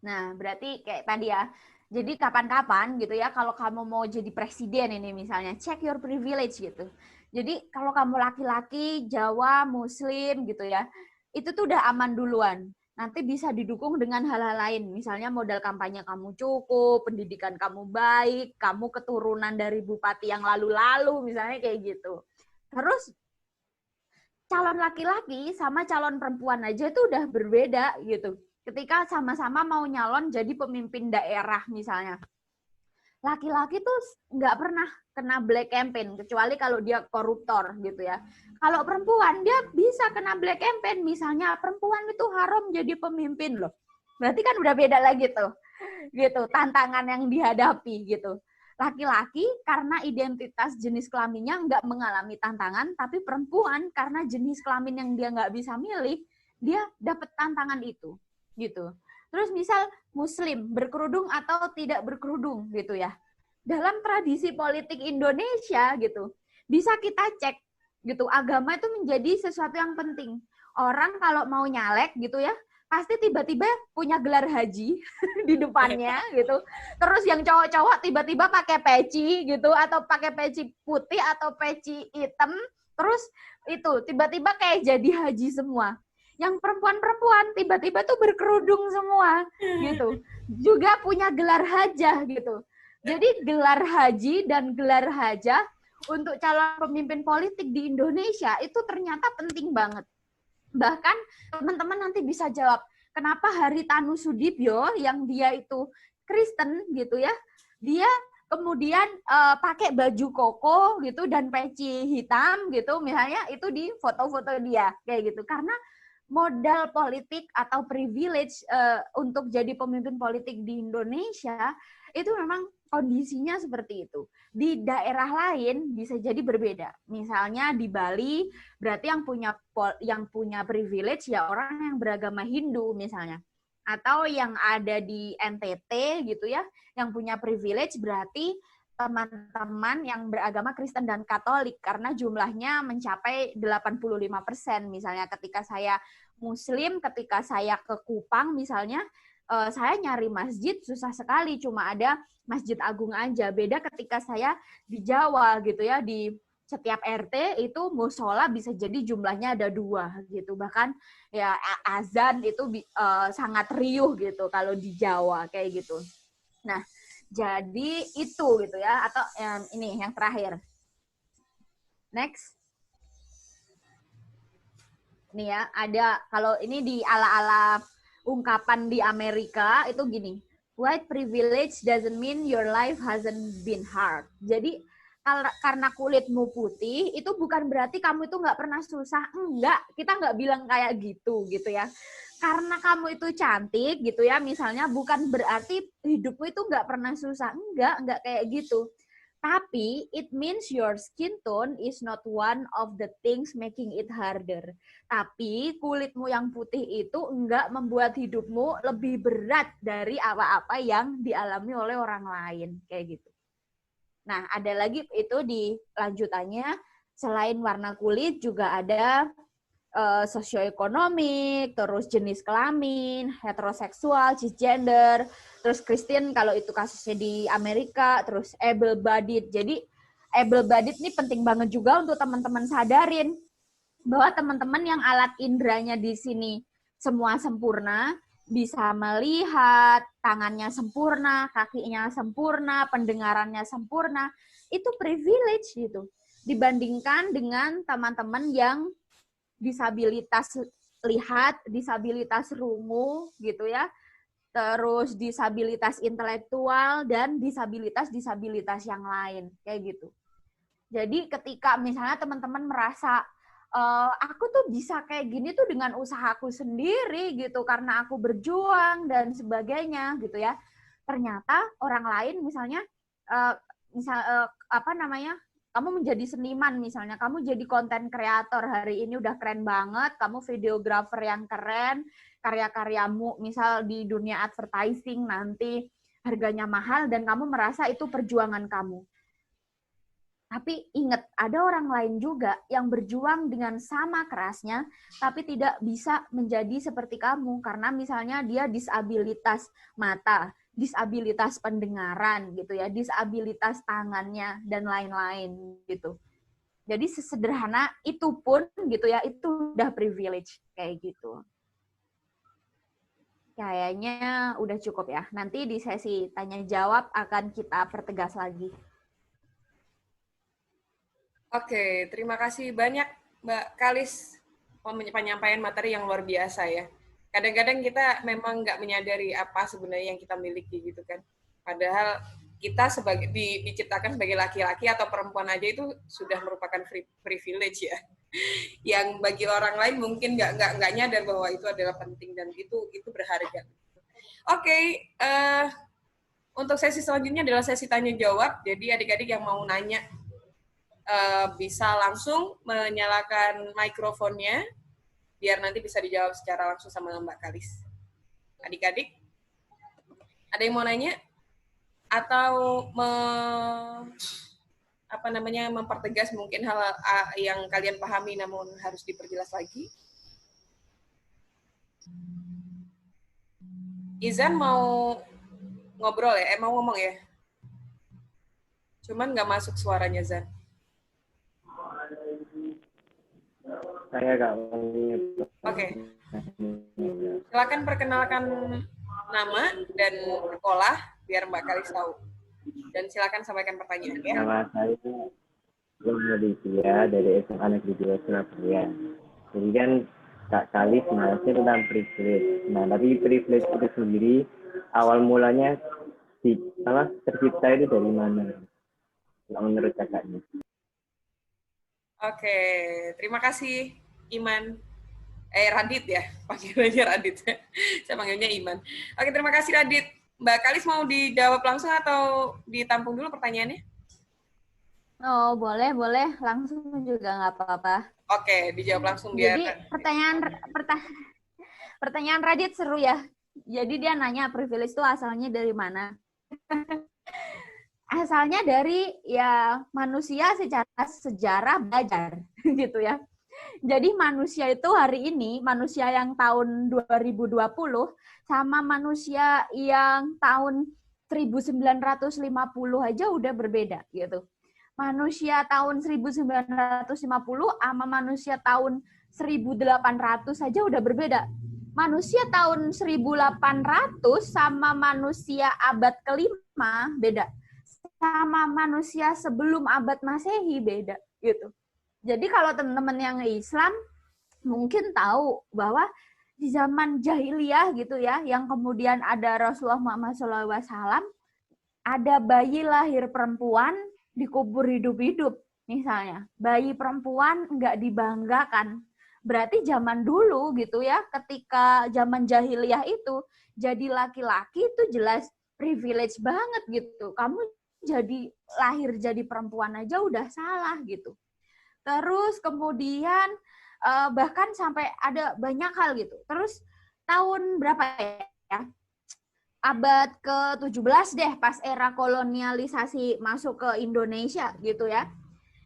Nah, berarti kayak tadi ya. Jadi kapan-kapan gitu ya, kalau kamu mau jadi presiden ini misalnya, check your privilege gitu. Jadi kalau kamu laki-laki, Jawa, Muslim gitu ya, itu tuh udah aman duluan. Nanti bisa didukung dengan hal-hal lain. Misalnya modal kampanye kamu cukup, pendidikan kamu baik, kamu keturunan dari bupati yang lalu-lalu, misalnya kayak gitu. Terus calon laki-laki sama calon perempuan aja itu udah berbeda gitu. Ketika sama-sama mau nyalon jadi pemimpin daerah misalnya. Laki-laki tuh nggak pernah kena black campaign, kecuali kalau dia koruptor gitu ya. Kalau perempuan, dia bisa kena black campaign. Misalnya perempuan itu haram jadi pemimpin loh. Berarti kan udah beda lagi tuh. Gitu, tantangan yang dihadapi gitu. Laki-laki karena identitas jenis kelaminnya nggak mengalami tantangan, tapi perempuan karena jenis kelamin yang dia nggak bisa milih, dia dapat tantangan itu. Gitu. Terus misal Muslim berkerudung atau tidak berkerudung gitu ya. Dalam tradisi politik Indonesia gitu, bisa kita cek gitu. Agama itu menjadi sesuatu yang penting. Orang kalau mau nyalek gitu ya, pasti tiba-tiba punya gelar haji di depannya gitu. Terus yang cowok-cowok tiba-tiba pakai peci gitu atau pakai peci putih atau peci hitam. Terus itu tiba-tiba kayak jadi haji semua. Yang perempuan-perempuan tiba-tiba tuh berkerudung semua gitu. Juga punya gelar hajah gitu. Jadi gelar haji dan gelar hajah untuk calon pemimpin politik di Indonesia itu ternyata penting banget. Bahkan teman-teman nanti bisa jawab, kenapa Haritanu Sudibyo yang dia itu Kristen gitu ya, dia kemudian pakai baju koko gitu dan peci hitam gitu misalnya, itu di foto-foto dia kayak gitu. Karena modal politik atau privilege untuk jadi pemimpin politik di Indonesia itu memang kondisinya seperti itu. Di daerah lain bisa jadi berbeda. Misalnya di Bali berarti yang punya privilege ya orang yang beragama Hindu misalnya. Atau yang ada di NTT gitu ya, yang punya privilege berarti teman-teman yang beragama Kristen dan Katolik karena jumlahnya mencapai 85%. Misalnya ketika saya Muslim, ketika saya ke Kupang misalnya, saya nyari masjid susah sekali, cuma ada Masjid Agung aja. Beda ketika saya di Jawa gitu ya, di setiap RT itu musola bisa jadi jumlahnya ada 2 gitu. Bahkan ya azan itu sangat riuh gitu kalau di Jawa kayak gitu. Nah, jadi itu gitu ya, atau ini yang terakhir. Next. Nih ya, ada kalau ini di ala-ala ungkapan di Amerika itu gini. White privilege doesn't mean your life hasn't been hard. Jadi karena kulitmu putih itu bukan berarti kamu itu nggak pernah susah. Enggak, kita nggak bilang kayak gitu ya. Karena kamu itu cantik gitu ya, misalnya bukan berarti hidupmu itu nggak pernah susah. Enggak kayak gitu. Tapi it means your skin tone is not one of the things making it harder. Tapi kulitmu yang putih itu enggak membuat hidupmu lebih berat dari apa-apa yang dialami oleh orang lain. Kayak gitu. Nah, ada lagi itu di lanjutannya, selain warna kulit juga ada sosioekonomik, terus jenis kelamin, heteroseksual, cisgender, terus Kristen kalau itu kasusnya di Amerika, terus able-bodied. Jadi able-bodied ini penting banget juga untuk teman-teman sadarin bahwa teman-teman yang alat indranya di sini semua sempurna, bisa melihat, tangannya sempurna, kakinya sempurna, pendengarannya sempurna, itu privilege gitu. Dibandingkan dengan teman-teman yang disabilitas lihat, disabilitas rungu gitu ya. terus disabilitas intelektual, dan disabilitas-disabilitas yang lain, kayak gitu. Jadi ketika misalnya teman-teman merasa, aku tuh bisa kayak gini tuh dengan usahaku sendiri gitu, karena aku berjuang dan sebagainya gitu ya. Ternyata orang lain misalnya, kamu menjadi seniman misalnya, kamu jadi konten kreator hari ini udah keren banget, kamu videografer yang keren, karya-karyamu misal di dunia advertising nanti harganya mahal dan kamu merasa itu perjuangan kamu. Tapi ingat, ada orang lain juga yang berjuang dengan sama kerasnya, tapi tidak bisa menjadi seperti kamu, karena misalnya dia disabilitas mata, disabilitas pendengaran, gitu ya, disabilitas tangannya, dan lain-lain, gitu. Jadi sesederhana itu pun, gitu ya, itu udah privilege, kayak gitu. Kayaknya udah cukup ya. Nanti di sesi tanya-jawab akan kita pertegas lagi. Oke, terima kasih banyak Mbak Kalis penyampaian materi yang luar biasa ya. Kadang-kadang kita memang nggak menyadari apa sebenarnya yang kita miliki gitu kan. Padahal kita diciptakan sebagai laki-laki atau perempuan aja itu sudah merupakan privilege ya. Yang bagi orang lain mungkin nggak nyadar bahwa itu adalah penting dan itu berharga. Oke, untuk sesi selanjutnya adalah sesi tanya jawab. Jadi adik-adik yang mau nanya bisa langsung menyalakan mikrofonnya biar nanti bisa dijawab secara langsung sama Mbak Kalis. Adik-adik, ada yang mau nanya atau mempertegas mungkin hal yang kalian pahami namun harus diperjelas lagi? Izan mau ngobrol ya? Mau ngomong ya? Cuman nggak masuk suaranya, Zan. Saya nggak Oke. Silakan perkenalkan nama dan sekolah biar Mbak Kalis tahu. Dan silakan sampaikan pertanyaan ya. Nama saya Aditya dari SMA Negeri 2 Surabaya. Jadi kan Kak Kalis bahasnya tentang privilege. Nah, tapi privilege itu sendiri awal mulanya tercipta itu dari mana? Menurut kakaknya. Oke, terima kasih Iman. Radit ya, panggilannya Radit. Saya panggilnya Iman. Oke, terima kasih Radit. Mbak Kalis mau dijawab langsung atau ditampung dulu pertanyaannya? Oh, boleh. Langsung juga nggak apa-apa. Oke, dijawab langsung biar. Jadi pertanyaan Radit seru ya. Jadi dia nanya privilege itu asalnya dari mana? Asalnya dari ya manusia secara sejarah belajar gitu ya. Jadi manusia itu hari ini, manusia yang tahun 2020 sama manusia yang tahun 1950 aja udah berbeda gitu. Manusia tahun 1950 sama manusia tahun 1800 saja udah berbeda. Manusia tahun 1800 sama manusia abad kelima beda. Sama manusia sebelum abad Masehi beda gitu. Jadi kalau teman-teman yang Islam mungkin tahu bahwa di zaman jahiliyah gitu ya, yang kemudian ada Rasulullah Muhammad SAW, ada bayi lahir perempuan dikubur hidup-hidup misalnya. Bayi perempuan nggak dibanggakan. Berarti zaman dulu gitu ya, ketika zaman jahiliyah itu, jadi laki-laki itu jelas privilege banget gitu. Kamu jadi lahir jadi perempuan aja udah salah gitu. Terus kemudian bahkan sampai ada banyak hal gitu. Terus tahun berapa ya? Abad ke-17 deh, pas era kolonialisasi masuk ke Indonesia gitu ya.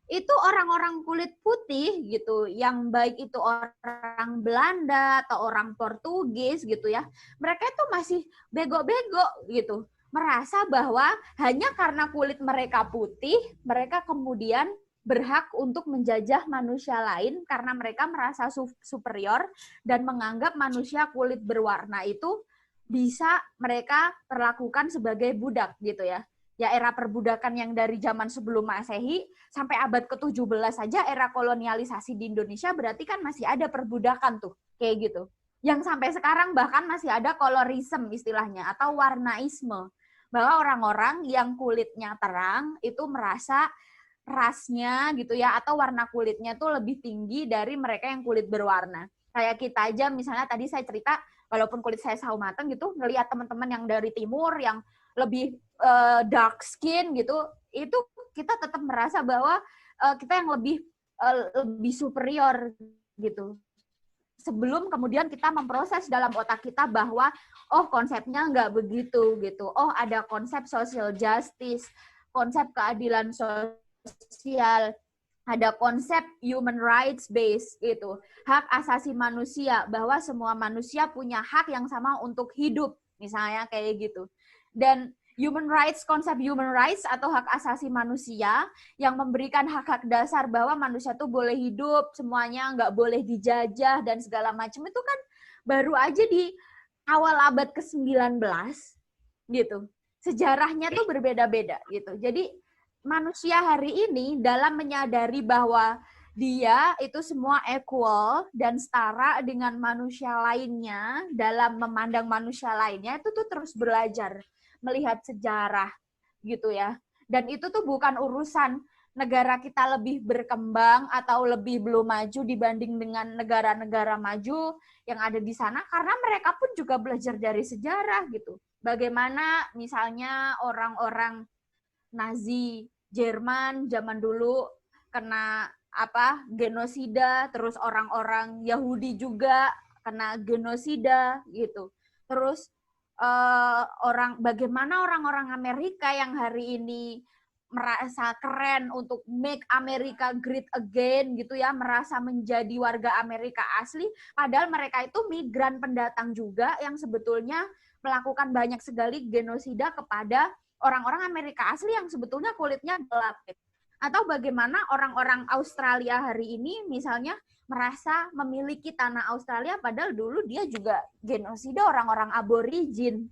Itu orang-orang kulit putih gitu, yang baik itu orang Belanda atau orang Portugis gitu ya. Mereka itu masih bego-bego gitu. Merasa bahwa hanya karena kulit mereka putih, mereka kemudian berhak untuk menjajah manusia lain karena mereka merasa superior dan menganggap manusia kulit berwarna itu bisa mereka perlakukan sebagai budak gitu ya. Ya era perbudakan yang dari zaman sebelum Masehi sampai abad ke-17 saja era kolonialisasi di Indonesia berarti kan masih ada perbudakan tuh kayak gitu. yang sampai sekarang bahkan masih ada colorism istilahnya atau warnaisme, bahwa orang-orang yang kulitnya terang itu merasa rasnya gitu ya atau warna kulitnya tuh lebih tinggi dari mereka yang kulit berwarna. Kayak kita aja misalnya tadi saya cerita, walaupun kulit saya sawo mateng gitu, ngelihat teman-teman yang dari timur yang lebih dark skin gitu, itu kita tetap merasa bahwa kita yang lebih superior gitu. Sebelum kemudian kita memproses dalam otak kita bahwa oh konsepnya nggak begitu gitu. Oh ada konsep social justice, konsep keadilan sosial, ada konsep human rights base gitu. Hak asasi manusia, bahwa semua manusia punya hak yang sama untuk hidup, misalnya kayak gitu. Dan konsep human rights atau hak asasi manusia yang memberikan hak-hak dasar bahwa manusia tuh boleh hidup, semuanya nggak boleh dijajah dan segala macam, itu kan baru aja di awal abad ke-19 gitu. Sejarahnya tuh berbeda-beda gitu. Jadi manusia hari ini dalam menyadari bahwa dia itu semua equal dan setara dengan manusia lainnya, dalam memandang manusia lainnya itu tuh terus belajar melihat sejarah gitu ya. Dan itu tuh bukan urusan negara kita lebih berkembang atau lebih belum maju dibanding dengan negara-negara maju yang ada di sana, karena mereka pun juga belajar dari sejarah gitu. Bagaimana misalnya orang-orang Nazi Jerman zaman dulu kena genosida, terus orang-orang Yahudi juga kena genosida gitu. Terus bagaimana orang-orang Amerika yang hari ini merasa keren untuk make America great again gitu ya, merasa menjadi warga Amerika asli, padahal mereka itu migran pendatang juga yang sebetulnya melakukan banyak sekali genosida kepada orang-orang Amerika asli yang sebetulnya kulitnya gelap. Atau bagaimana orang-orang Australia hari ini misalnya merasa memiliki tanah Australia padahal dulu dia juga genosida orang-orang aborigin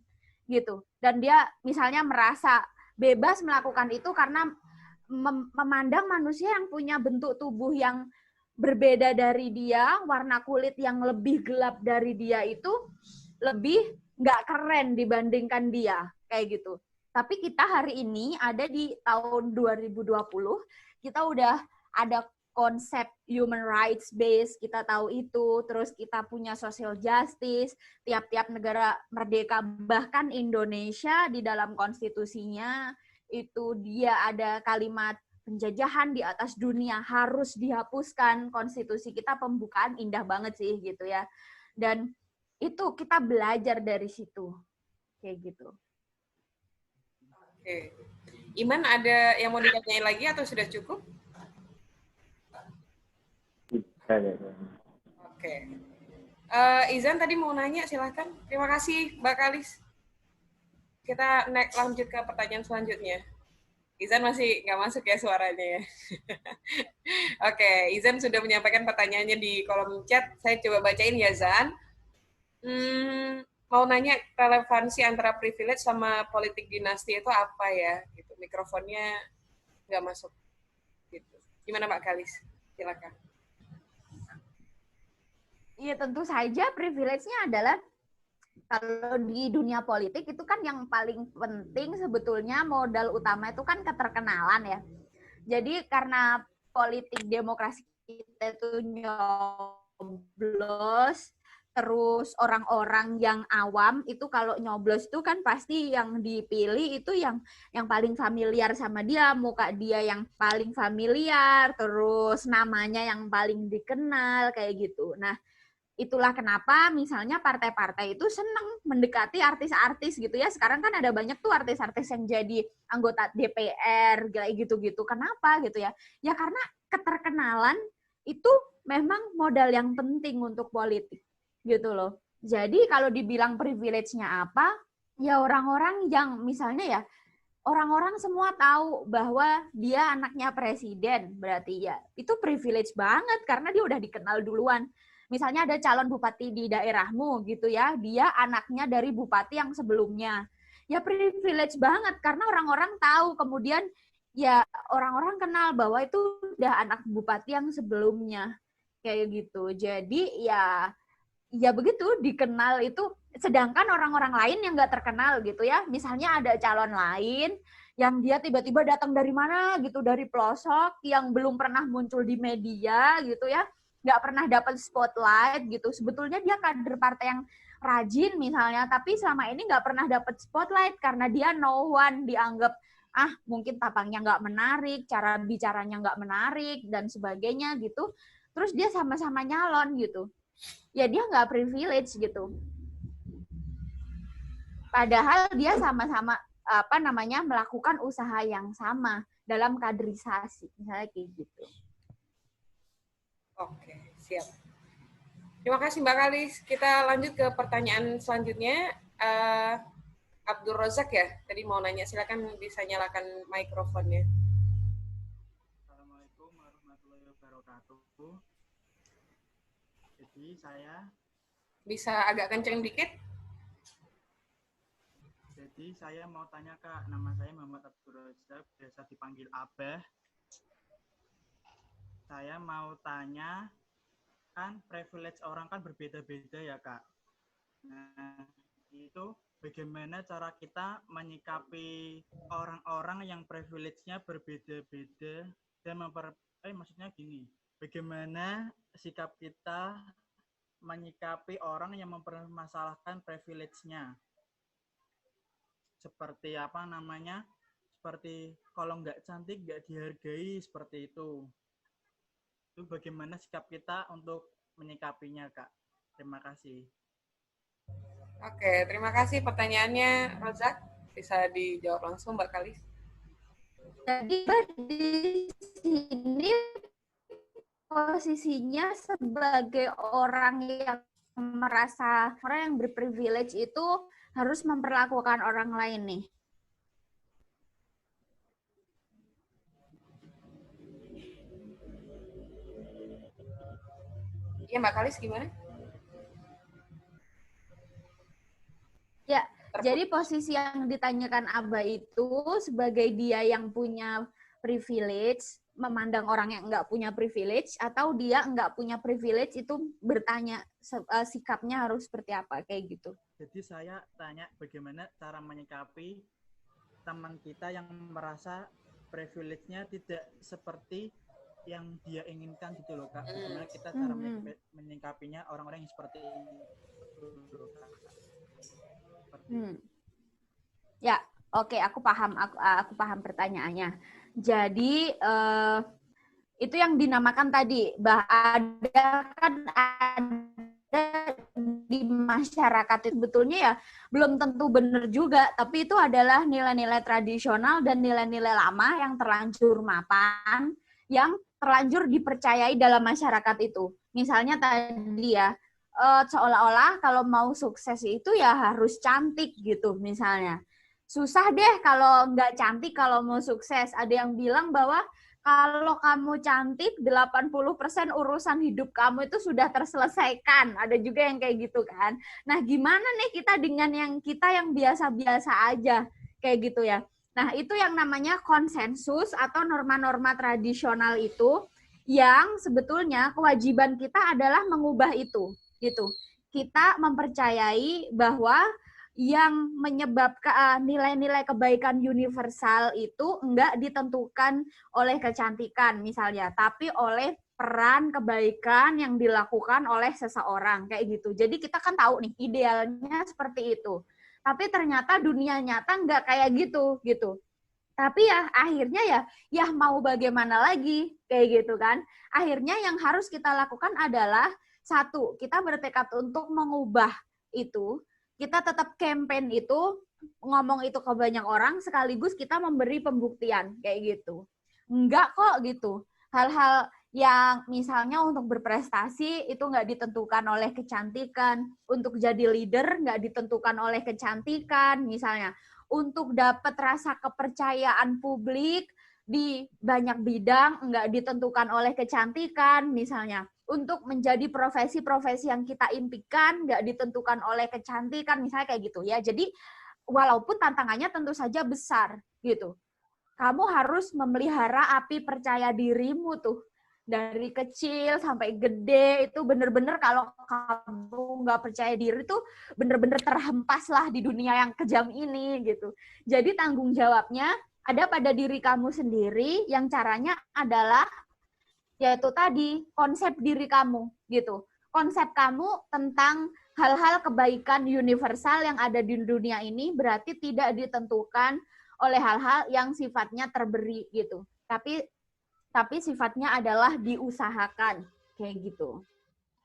gitu. Dan dia misalnya merasa bebas melakukan itu karena memandang manusia yang punya bentuk tubuh yang berbeda dari dia, warna kulit yang lebih gelap dari dia itu lebih nggak keren dibandingkan dia, kayak gitu. Tapi kita hari ini ada di tahun 2020, kita udah ada konsep human rights base, kita tahu itu, terus kita punya social justice, tiap-tiap negara merdeka, bahkan Indonesia di dalam konstitusinya, itu dia ada kalimat penjajahan di atas dunia harus dihapuskan, konstitusi kita pembukaan indah banget sih gitu ya. Dan itu kita belajar dari situ, kayak gitu. Oke. Iman ada yang mau ditanyain lagi atau sudah cukup? Oke. Izan tadi mau nanya, silahkan. Terima kasih, Mbak Kalis. Kita lanjut ke pertanyaan selanjutnya. Izan masih nggak masuk ya suaranya ya. Oke, Izan sudah menyampaikan pertanyaannya di kolom chat. Saya coba bacain ya, Zan. Mau nanya relevansi antara privilege sama politik dinasti itu apa ya? Gitu. Mikrofonnya nggak masuk. Gitu. Gimana Mbak Kalis? Silakan. Iya, tentu saja privilege-nya adalah kalau di dunia politik itu kan yang paling penting sebetulnya modal utama itu kan keterkenalan ya. Jadi karena politik demokrasi kita itu nyoblos, terus orang-orang yang awam itu kalau nyoblos itu kan pasti yang dipilih itu yang paling familiar sama dia, muka dia yang paling familiar, terus namanya yang paling dikenal kayak gitu. Nah, itulah kenapa misalnya partai-partai itu senang mendekati artis-artis gitu ya. Sekarang kan ada banyak tuh artis-artis yang jadi anggota DPR, kayak gitu-gitu. Kenapa gitu ya? Ya karena keterkenalan itu memang modal yang penting untuk politik gitu loh. Jadi kalau dibilang privilege-nya apa? Ya orang-orang yang misalnya ya, orang-orang semua tahu bahwa dia anaknya presiden, berarti ya itu privilege banget karena dia udah dikenal duluan. Misalnya ada calon bupati di daerahmu gitu ya, dia anaknya dari bupati yang sebelumnya. Ya privilege banget karena orang-orang tahu, kemudian ya orang-orang kenal bahwa itu udah anak bupati yang sebelumnya. Kayak gitu. Jadi ya ya begitu, dikenal itu, sedangkan orang-orang lain yang nggak terkenal gitu ya, misalnya ada calon lain yang dia tiba-tiba datang dari mana gitu, dari pelosok, yang belum pernah muncul di media gitu ya, nggak pernah dapat spotlight gitu, sebetulnya dia kader partai yang rajin misalnya, tapi selama ini nggak pernah dapat spotlight karena dia no one, dianggap mungkin tapangnya nggak menarik, cara bicaranya nggak menarik, dan sebagainya gitu, terus dia sama-sama nyalon gitu. Ya dia nggak privilege gitu. Padahal dia sama-sama melakukan usaha yang sama dalam kaderisasi, misalnya kayak gitu. Oke, siap. Terima kasih Mbak Kalis. Kita lanjut ke pertanyaan selanjutnya. Abdul Rozak ya, tadi mau nanya, silakan bisa nyalakan mikrofonnya. Assalamualaikum warahmatullahi wabarakatuh. Jadi saya bisa agak kenceng dikit. Jadi saya mau tanya Kak, nama saya Muhammad Abdul Razak, biasa dipanggil Abah. Saya mau tanya, kan privilege orang kan berbeda-beda ya Kak. Nah, itu bagaimana cara kita menyikapi orang-orang yang privilege-nya berbeda-beda dan maksudnya gini, bagaimana sikap kita menyikapi orang yang mempermasalahkan privilege-nya? Seperti seperti kalau nggak cantik nggak dihargai, seperti itu. Itu bagaimana sikap kita untuk menyikapinya, Kak? Terima kasih. Oke, terima kasih pertanyaannya, Rozak. Bisa dijawab langsung, Mbak Kalis. Jadi di sini posisinya sebagai orang yang merasa orang yang berprivilege itu harus memperlakukan orang lain nih. Iya, Mbak Kalis gimana? Ya, jadi posisi yang ditanyakan Abah itu sebagai dia yang punya privilege, memandang orang yang nggak punya privilege, atau dia nggak punya privilege itu bertanya sikapnya harus seperti apa, kayak gitu. Jadi saya tanya bagaimana cara menyikapi teman kita yang merasa privilege-nya tidak seperti yang dia inginkan gitu loh Kak. Bagaimana kita cara menyikapinya orang-orang yang seperti itu loh Kak. Ya, oke, aku paham. Aku paham pertanyaannya. Jadi itu yang dinamakan tadi, ada di masyarakat itu sebetulnya ya belum tentu benar juga, tapi itu adalah nilai-nilai tradisional dan nilai-nilai lama yang terlanjur mapan, yang terlanjur dipercayai dalam masyarakat itu. Misalnya tadi ya, seolah-olah kalau mau sukses itu ya harus cantik gitu misalnya. Susah deh kalau nggak cantik kalau mau sukses. Ada yang bilang bahwa kalau kamu cantik, 80% urusan hidup kamu itu sudah terselesaikan. Ada juga yang kayak gitu kan. Nah, gimana nih kita dengan kita yang biasa-biasa aja kayak gitu ya. Nah, itu yang namanya konsensus atau norma-norma tradisional itu yang sebetulnya kewajiban kita adalah mengubah itu gitu. Kita mempercayai bahwa yang menyebabkan nilai-nilai kebaikan universal itu enggak ditentukan oleh kecantikan misalnya, tapi oleh peran kebaikan yang dilakukan oleh seseorang kayak gitu. Jadi kita kan tahu nih idealnya seperti itu. Tapi ternyata dunia nyata enggak kayak gitu gitu. Tapi ya akhirnya ya mau bagaimana lagi kayak gitu kan. Akhirnya yang harus kita lakukan adalah satu, kita bertekad untuk mengubah itu. Kita tetap campaign itu, ngomong itu ke banyak orang, sekaligus kita memberi pembuktian, kayak gitu. Enggak kok gitu. Hal-hal yang misalnya untuk berprestasi itu nggak ditentukan oleh kecantikan, untuk jadi leader nggak ditentukan oleh kecantikan, misalnya. Untuk dapat rasa kepercayaan publik di banyak bidang nggak ditentukan oleh kecantikan, misalnya. Untuk menjadi profesi-profesi yang kita impikan nggak ditentukan oleh kecantikan, misalnya kayak gitu ya. Jadi walaupun tantangannya tentu saja besar gitu, kamu harus memelihara api percaya dirimu tuh dari kecil sampai gede itu bener-bener kalau kamu nggak percaya diri tuh bener-bener terhempas lah di dunia yang kejam ini gitu. Jadi tanggung jawabnya ada pada diri kamu sendiri, yang caranya adalah yaitu tadi konsep diri kamu gitu. Konsep kamu tentang hal-hal kebaikan universal yang ada di dunia ini berarti tidak ditentukan oleh hal-hal yang sifatnya terberi gitu. Tapi sifatnya adalah diusahakan kayak gitu.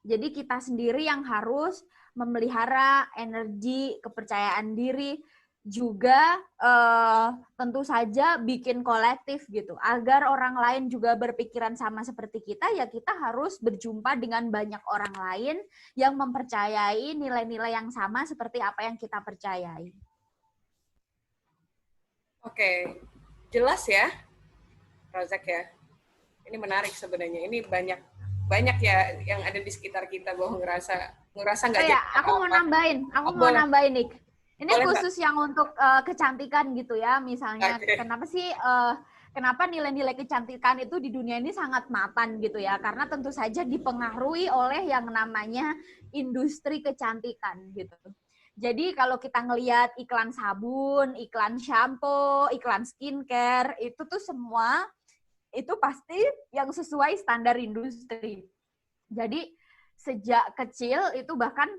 Jadi kita sendiri yang harus memelihara energi, kepercayaan diri, juga tentu saja bikin kolektif gitu. Agar orang lain juga berpikiran sama seperti kita, ya kita harus berjumpa dengan banyak orang lain yang mempercayai nilai-nilai yang sama seperti apa yang kita percayai. Oke, jelas ya, Razak ya. Ini menarik sebenarnya. Ini banyak ya yang ada di sekitar kita bahwa ngerasa nggak jadi apa-apa. Aku mau nambahin nih. Ini boleh, khusus Mbak, yang untuk kecantikan gitu ya, misalnya. Okay. Kenapa sih kenapa nilai-nilai kecantikan itu di dunia ini sangat mapan gitu ya? Karena tentu saja dipengaruhi oleh yang namanya industri kecantikan gitu. Jadi kalau kita ngelihat iklan sabun, iklan shampoo, iklan skincare, itu tuh semua itu pasti yang sesuai standar industri. Jadi sejak kecil itu bahkan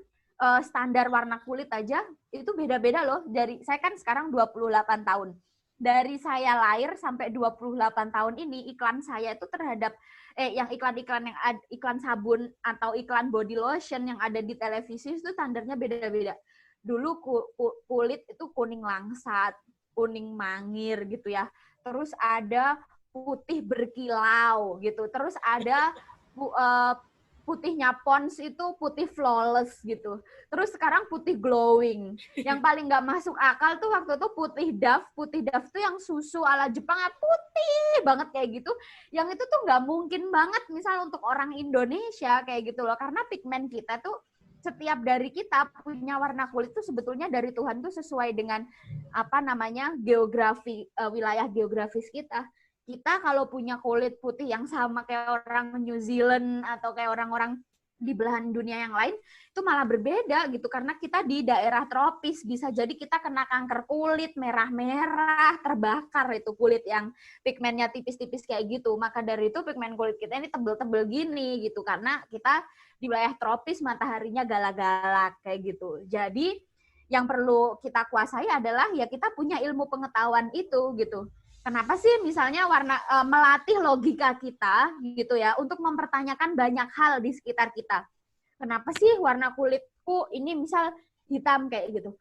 standar warna kulit aja itu beda-beda loh. Saya kan sekarang 28 tahun. Dari saya lahir sampai 28 tahun ini, iklan saya itu terhadap yang iklan-iklan yang iklan sabun atau iklan body lotion yang ada di televisi itu standarnya beda-beda. Dulu kulit itu kuning langsat, kuning mangir gitu ya. Terus ada putih berkilau gitu. Terus ada putihnya Pond's itu putih flawless gitu. Terus sekarang putih glowing. Yang paling nggak masuk akal tuh waktu itu putih Dove. Putih Dove tuh yang susu ala Jepang putih banget kayak gitu. Yang itu tuh nggak mungkin banget misal untuk orang Indonesia kayak gitu loh. Karena pigmen kita tuh setiap dari kita punya warna kulit tuh sebetulnya dari Tuhan tuh sesuai dengan apa namanya geografi wilayah geografis kita. Kita kalau punya kulit putih yang sama kayak orang New Zealand atau kayak orang-orang di belahan dunia yang lain, itu malah berbeda gitu. Karena kita di daerah tropis, bisa jadi kita kena kanker kulit, merah-merah, terbakar itu kulit yang pigmennya tipis-tipis kayak gitu. Maka dari itu pigmen kulit kita ini tebel-tebel gini gitu. Karena kita di wilayah tropis mataharinya galak-galak kayak gitu. Jadi yang perlu kita kuasai adalah ya kita punya ilmu pengetahuan itu gitu. Kenapa sih misalnya melatih logika kita gitu ya untuk mempertanyakan banyak hal di sekitar kita. Kenapa sih warna kulitku ini misal hitam kayak gitu.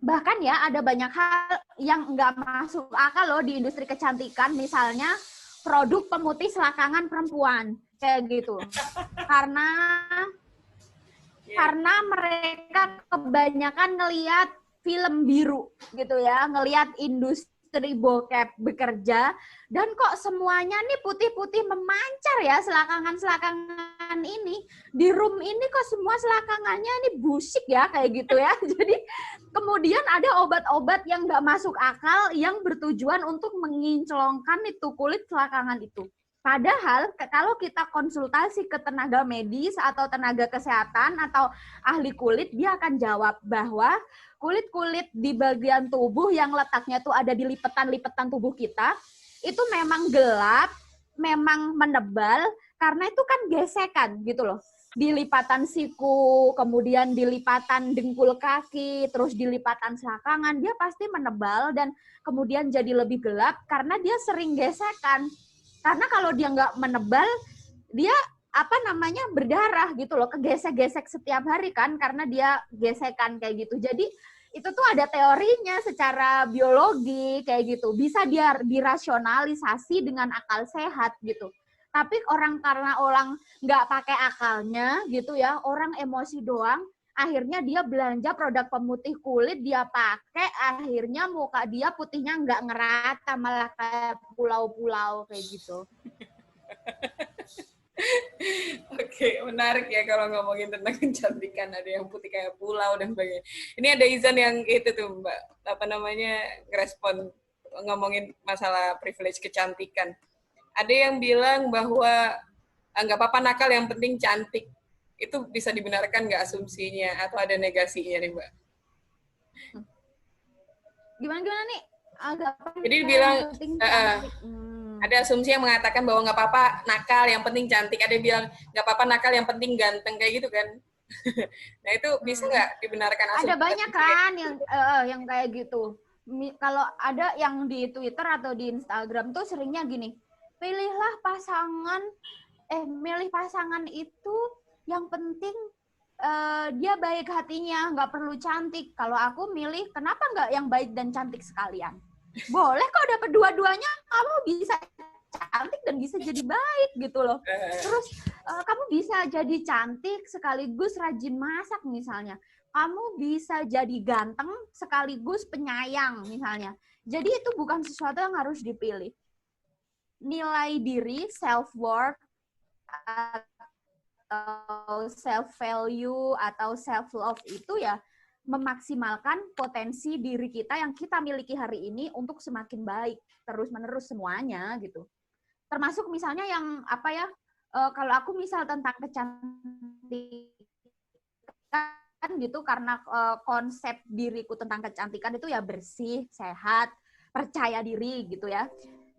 Bahkan ya ada banyak hal yang nggak masuk akal loh di industri kecantikan, misalnya produk pemutih selakangan perempuan kayak gitu. Karena mereka kebanyakan ngelihat film biru gitu ya, ngelihat industri bokep bekerja, dan kok semuanya nih putih-putih memancar ya selakangan ini. Di room ini kok semua selakangannya ini busik ya kayak gitu ya. Jadi kemudian ada obat-obat yang nggak masuk akal yang bertujuan untuk menginclongkan itu kulit selakangan itu. Padahal kalau kita konsultasi ke tenaga medis atau tenaga kesehatan atau ahli kulit, dia akan jawab bahwa kulit-kulit di bagian tubuh yang letaknya tuh ada di lipetan-lipetan tubuh kita, itu memang gelap, memang menebal, karena itu kan gesekan gitu loh. Di lipatan siku, kemudian di lipatan dengkul kaki, terus di lipatan selakangan, dia pasti menebal dan kemudian jadi lebih gelap karena dia sering gesekan. Karena kalau dia nggak menebal, dia berdarah gitu loh, kegesek-gesek setiap hari kan karena dia gesekan kayak gitu. Jadi itu tuh ada teorinya secara biologi kayak gitu. Bisa dia dirasionalisasi dengan akal sehat gitu. Tapi karena orang nggak pakai akalnya gitu ya, orang emosi doang, akhirnya dia belanja produk pemutih kulit, dia pakai, akhirnya muka dia putihnya nggak ngerata, malah kayak pulau-pulau kayak gitu. Oke, menarik ya kalau ngomongin tentang kecantikan, ada yang putih kayak pulau dan sebagainya. Ini ada Izan yang itu tuh Mbak, ngerespon ngomongin masalah privilege kecantikan. Ada yang bilang bahwa nggak apa-apa nakal, yang penting cantik. Itu bisa dibenarkan nggak asumsinya, atau ada negasinya nih, Mbak? Gimana nih? Agak Jadi yang dibilang penting cantik. ada asumsi yang mengatakan bahwa nggak apa-apa nakal, yang penting cantik. Ada yang bilang nggak apa-apa nakal, yang penting ganteng, kayak gitu kan? Nah itu bisa nggak dibenarkan asumsi? Ada banyak kan yang kayak gitu. Kalau ada yang di Twitter atau di Instagram tuh seringnya gini, pilihlah pasangan, milih pasangan itu yang penting dia baik hatinya, nggak perlu cantik. Kalau aku milih, kenapa nggak yang baik dan cantik sekalian? Boleh kok dapat dua-duanya, kamu bisa cantik dan bisa jadi baik gitu loh. Terus kamu bisa jadi cantik sekaligus rajin masak misalnya. Kamu bisa jadi ganteng sekaligus penyayang misalnya. Jadi itu bukan sesuatu yang harus dipilih. Nilai diri, self-worth, atau self-value, atau self-love itu ya memaksimalkan potensi diri kita yang kita miliki hari ini untuk semakin baik, terus-menerus semuanya gitu. Termasuk misalnya yang apa ya, kalau aku misal tentang kecantikan gitu, karena konsep diriku tentang kecantikan itu ya bersih, sehat, percaya diri gitu ya.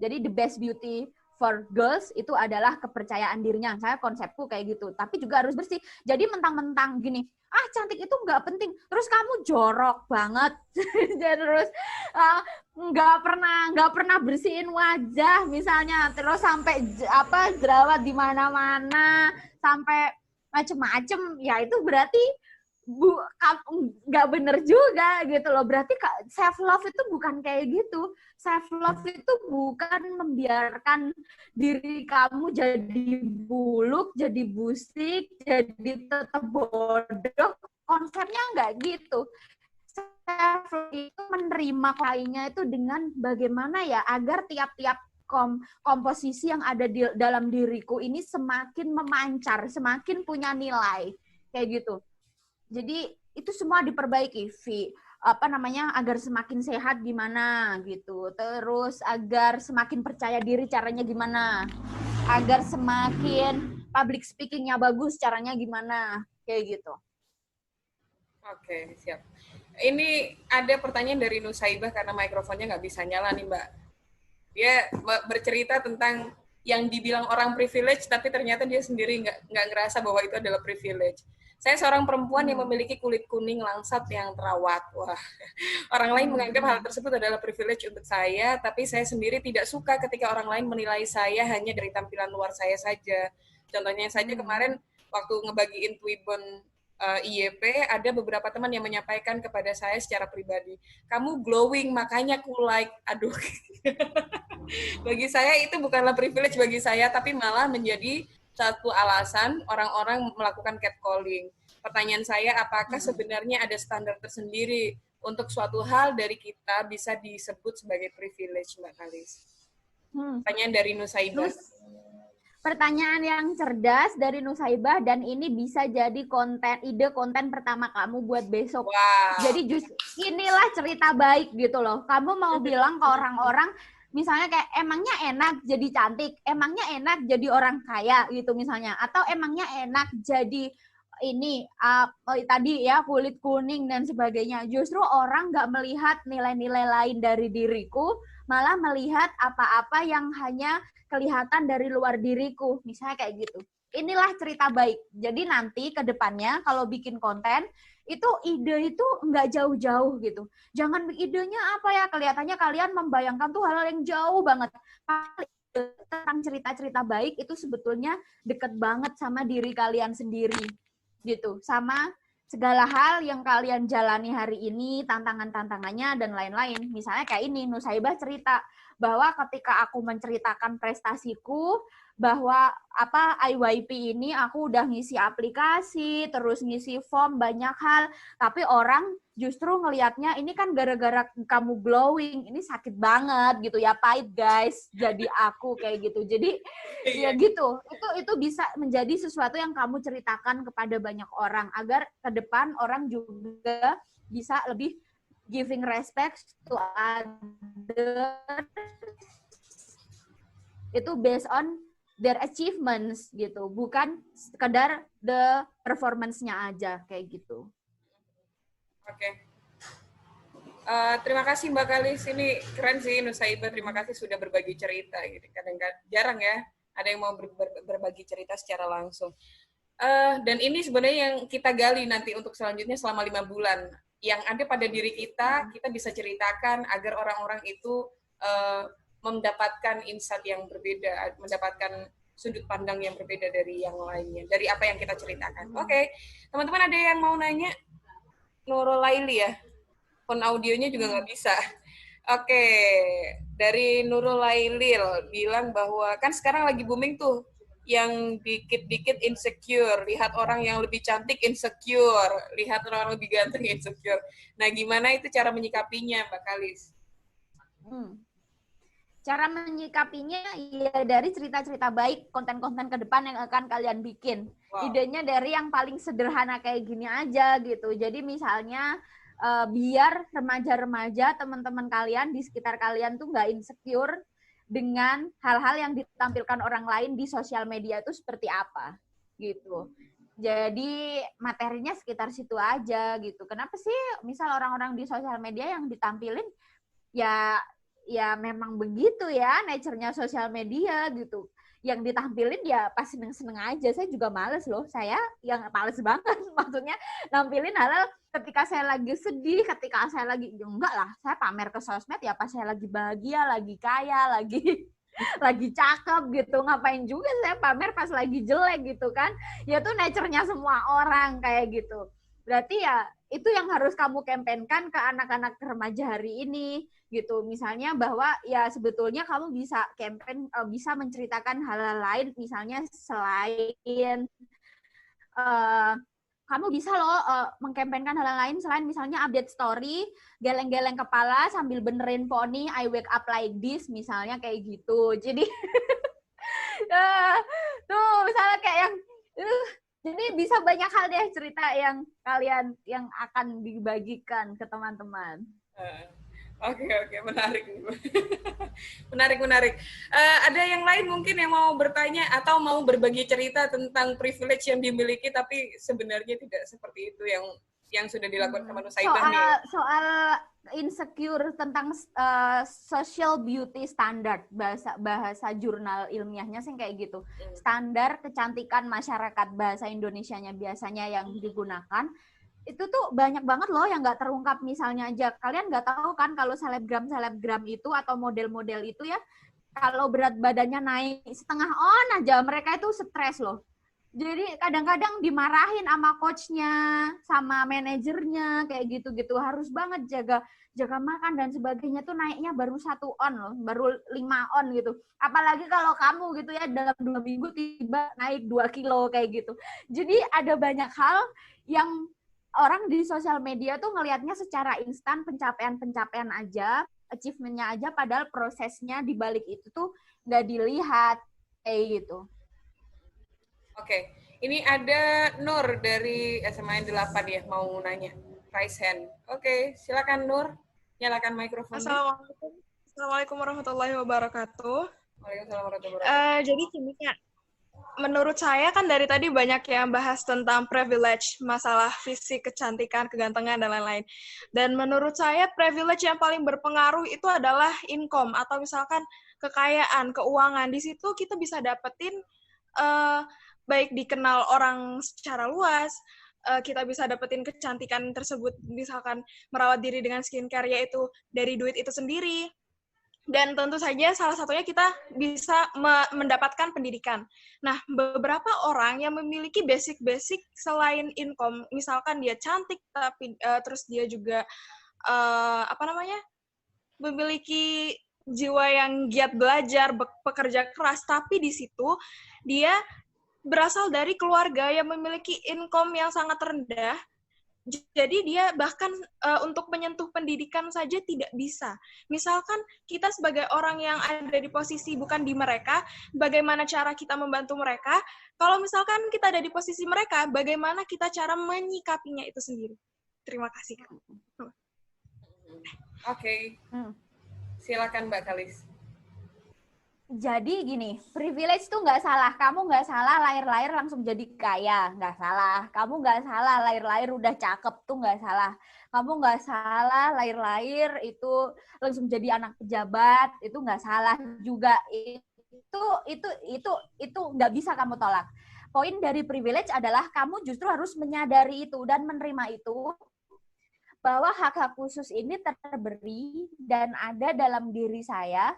Jadi the best beauty for girls itu adalah kepercayaan dirinya. Saya konsepku kayak gitu. Tapi juga harus bersih. Jadi mentang-mentang gini, cantik itu nggak penting. Terus kamu jorok banget. Terus nggak pernah bersihin wajah misalnya. Terus sampai jerawat di mana-mana, sampai macem-macem. Ya itu berarti nggak bener juga gitu loh. Berarti self love itu bukan kayak gitu. Self love itu bukan membiarkan diri kamu jadi buluk, jadi busik, jadi tetap bodoh. Konsepnya nggak gitu. Self love itu menerima lainnya itu dengan bagaimana ya agar tiap-tiap komposisi yang ada di dalam diriku ini semakin memancar, semakin punya nilai kayak gitu. Jadi itu semua diperbaiki, agar semakin sehat gimana gitu. Terus agar semakin percaya diri caranya gimana. Agar semakin public speaking-nya bagus caranya gimana. Kayak gitu. Oke, siap. Ini ada pertanyaan dari Nusaibah karena mikrofonnya nggak bisa nyala nih, Mbak. Dia bercerita tentang yang dibilang orang privilege, tapi ternyata dia sendiri nggak ngerasa bahwa itu adalah privilege. Saya seorang perempuan yang memiliki kulit kuning langsat yang terawat. Wah, orang lain menganggap hal tersebut adalah privilege untuk saya, tapi saya sendiri tidak suka ketika orang lain menilai saya hanya dari tampilan luar saya saja. Contohnya saja kemarin waktu ngebagiin Twibbon IYP, ada beberapa teman yang menyampaikan kepada saya secara pribadi, kamu glowing, makanya aku like. Aduh. Bagi saya itu bukanlah privilege bagi saya, tapi malah menjadi satu alasan orang-orang melakukan catcalling. Pertanyaan saya, apakah sebenarnya ada standar tersendiri untuk suatu hal dari kita bisa disebut sebagai privilege, Mbak Kalis? Pertanyaan dari Nusaibah. Pertanyaan yang cerdas dari Nusaibah, dan ini bisa jadi ide konten pertama kamu buat besok. Wow. Jadi inilah cerita baik gitu loh. Kamu mau bilang ke orang-orang, misalnya kayak emangnya enak jadi cantik, emangnya enak jadi orang kaya gitu misalnya, atau emangnya enak jadi ini tadi ya kulit kuning dan sebagainya. Justru orang nggak melihat nilai-nilai lain dari diriku, malah melihat apa-apa yang hanya kelihatan dari luar diriku, misalnya kayak gitu. Inilah cerita baik. Jadi nanti ke depannya kalau bikin konten, itu ide itu nggak jauh-jauh gitu. Jangan idenya apa ya, kelihatannya kalian membayangkan tuh hal yang jauh banget. Tentang cerita-cerita baik itu sebetulnya deket banget sama diri kalian sendiri gitu, sama segala hal yang kalian jalani hari ini, tantangan-tantangannya dan lain-lain. Misalnya kayak ini, Nusaibah cerita bahwa ketika aku menceritakan prestasiku, bahwa IYP ini aku udah ngisi aplikasi, terus ngisi form banyak hal, tapi orang justru ngelihatnya ini kan gara-gara kamu glowing, ini sakit banget gitu ya, pahit guys, jadi aku kayak gitu. Jadi ya gitu, itu bisa menjadi sesuatu yang kamu ceritakan kepada banyak orang agar ke depan orang juga bisa lebih giving respect to other itu based on their achievements gitu, bukan sekedar the performance-nya aja kayak gitu. Oke. Terima kasih Mbak Kalis, ini keren sih Nusaibah, terima kasih sudah berbagi cerita. Gitu. Kadang-kadang jarang ya ada yang mau berbagi cerita secara langsung. Dan ini sebenarnya yang kita gali nanti untuk selanjutnya selama 5 bulan. Yang ada pada diri kita bisa ceritakan agar orang-orang itu mendapatkan insight yang berbeda, mendapatkan sudut pandang yang berbeda dari yang lainnya, dari apa yang kita ceritakan. Oke, teman-teman ada yang mau nanya? Nurul Laili ya? Phone audionya juga nggak bisa. Oke, dari Nurul Lailil bilang bahwa kan sekarang lagi booming tuh yang dikit-dikit insecure, lihat orang yang lebih cantik insecure, lihat orang lebih ganteng insecure. Nah, gimana itu cara menyikapinya, Mbak Kalis? Cara menyikapinya ya dari cerita-cerita baik, konten-konten ke depan yang akan kalian bikin. Wow. Idenya dari yang paling sederhana kayak gini aja gitu. Jadi misalnya biar remaja-remaja, teman-teman kalian di sekitar kalian tuh nggak insecure dengan hal-hal yang ditampilkan orang lain di sosial media itu seperti apa gitu. Jadi materinya sekitar situ aja gitu. Kenapa sih misal orang-orang di sosial media yang ditampilin ya memang begitu ya nature-nya sosial media gitu. Yang ditampilin ya pas seneng-seneng aja. Saya juga males loh. Saya yang males banget. Maksudnya nampilin hal-hal ketika saya lagi sedih, ketika saya lagi, ya enggak lah. Saya pamer ke sosmed ya pas saya lagi bahagia, lagi kaya, lagi cakep gitu. Ngapain juga saya pamer pas lagi jelek gitu kan. Ya tuh nature-nya semua orang kayak gitu. Berarti ya itu yang harus kamu kampanyekan ke anak-anak remaja hari ini gitu. Misalnya bahwa ya sebetulnya kamu bisa campaign, bisa menceritakan hal-hal lain, misalnya selain kamu bisa loh mengkampanyekan hal lain selain misalnya update story, geleng-geleng kepala sambil benerin poni, I wake up like this, misalnya kayak gitu. Jadi tuh misalnya kayak yang jadi bisa banyak hal deh cerita yang kalian yang akan dibagikan ke teman-teman. Oke, menarik. menarik. Ada yang lain mungkin yang mau bertanya atau mau berbagi cerita tentang privilege yang dimiliki tapi sebenarnya tidak seperti itu yang sudah dilakukan sama Nusaibah nih. Soal insecure tentang social beauty standard, bahasa jurnal ilmiahnya sih kayak gitu. Standar kecantikan masyarakat, bahasa Indonesianya biasanya yang digunakan itu tuh banyak banget loh yang nggak terungkap. Misalnya aja kalian nggak tahu kan kalau selebgram itu atau model-model itu ya kalau berat badannya naik setengah on aja mereka itu stres loh. Jadi kadang-kadang dimarahin sama coachnya, sama manajernya kayak gitu-gitu, harus banget jaga makan dan sebagainya tuh naiknya baru 1 on loh, baru 5 on gitu. Apalagi kalau kamu gitu ya dalam 2 minggu tiba naik 2 kilo kayak gitu. Jadi ada banyak hal yang orang di sosial media tuh ngelihatnya secara instan, pencapaian aja, achievement-nya aja, padahal prosesnya di balik itu tuh nggak dilihat kayak gitu. Oke, ini ada Nur dari SMA 8 ya, mau nanya. Raise hand. Oke, silakan Nur, nyalakan mikrofonnya. Assalamualaikum warahmatullahi wabarakatuh. Waalaikumsalam warahmatullahi wabarakatuh. Jadi gini Kak, menurut saya kan dari tadi banyak yang bahas tentang privilege, masalah fisik, kecantikan, kegantengan, dan lain-lain. Dan menurut saya privilege yang paling berpengaruh itu adalah income, atau misalkan kekayaan, keuangan. Di situ kita bisa dapetin baik dikenal orang secara luas, kita bisa dapetin kecantikan tersebut, misalkan merawat diri dengan skincare, yaitu dari duit itu sendiri. Dan tentu saja salah satunya kita bisa mendapatkan pendidikan. Nah, beberapa orang yang memiliki basic selain income, misalkan dia cantik, tapi terus dia juga memiliki jiwa yang giat belajar, pekerja keras, tapi di situ dia berasal dari keluarga yang memiliki income yang sangat rendah. Jadi dia bahkan untuk menyentuh pendidikan saja tidak bisa. Misalkan kita sebagai orang yang ada di posisi bukan di mereka, bagaimana cara kita membantu mereka? Kalau misalkan kita ada di posisi mereka, bagaimana kita cara menyikapinya itu sendiri? Terima kasih. Oke. Silakan Mbak Kalis. Jadi gini, privilege tuh nggak salah. Kamu nggak salah lahir-lahir langsung jadi kaya, nggak salah. Kamu nggak salah lahir-lahir udah cakep tuh nggak salah. Kamu nggak salah lahir-lahir itu langsung jadi anak pejabat, itu nggak salah juga. Itu nggak bisa kamu tolak. Poin dari privilege adalah kamu justru harus menyadari itu dan menerima itu, bahwa hak-hak khusus ini terberi dan ada dalam diri saya.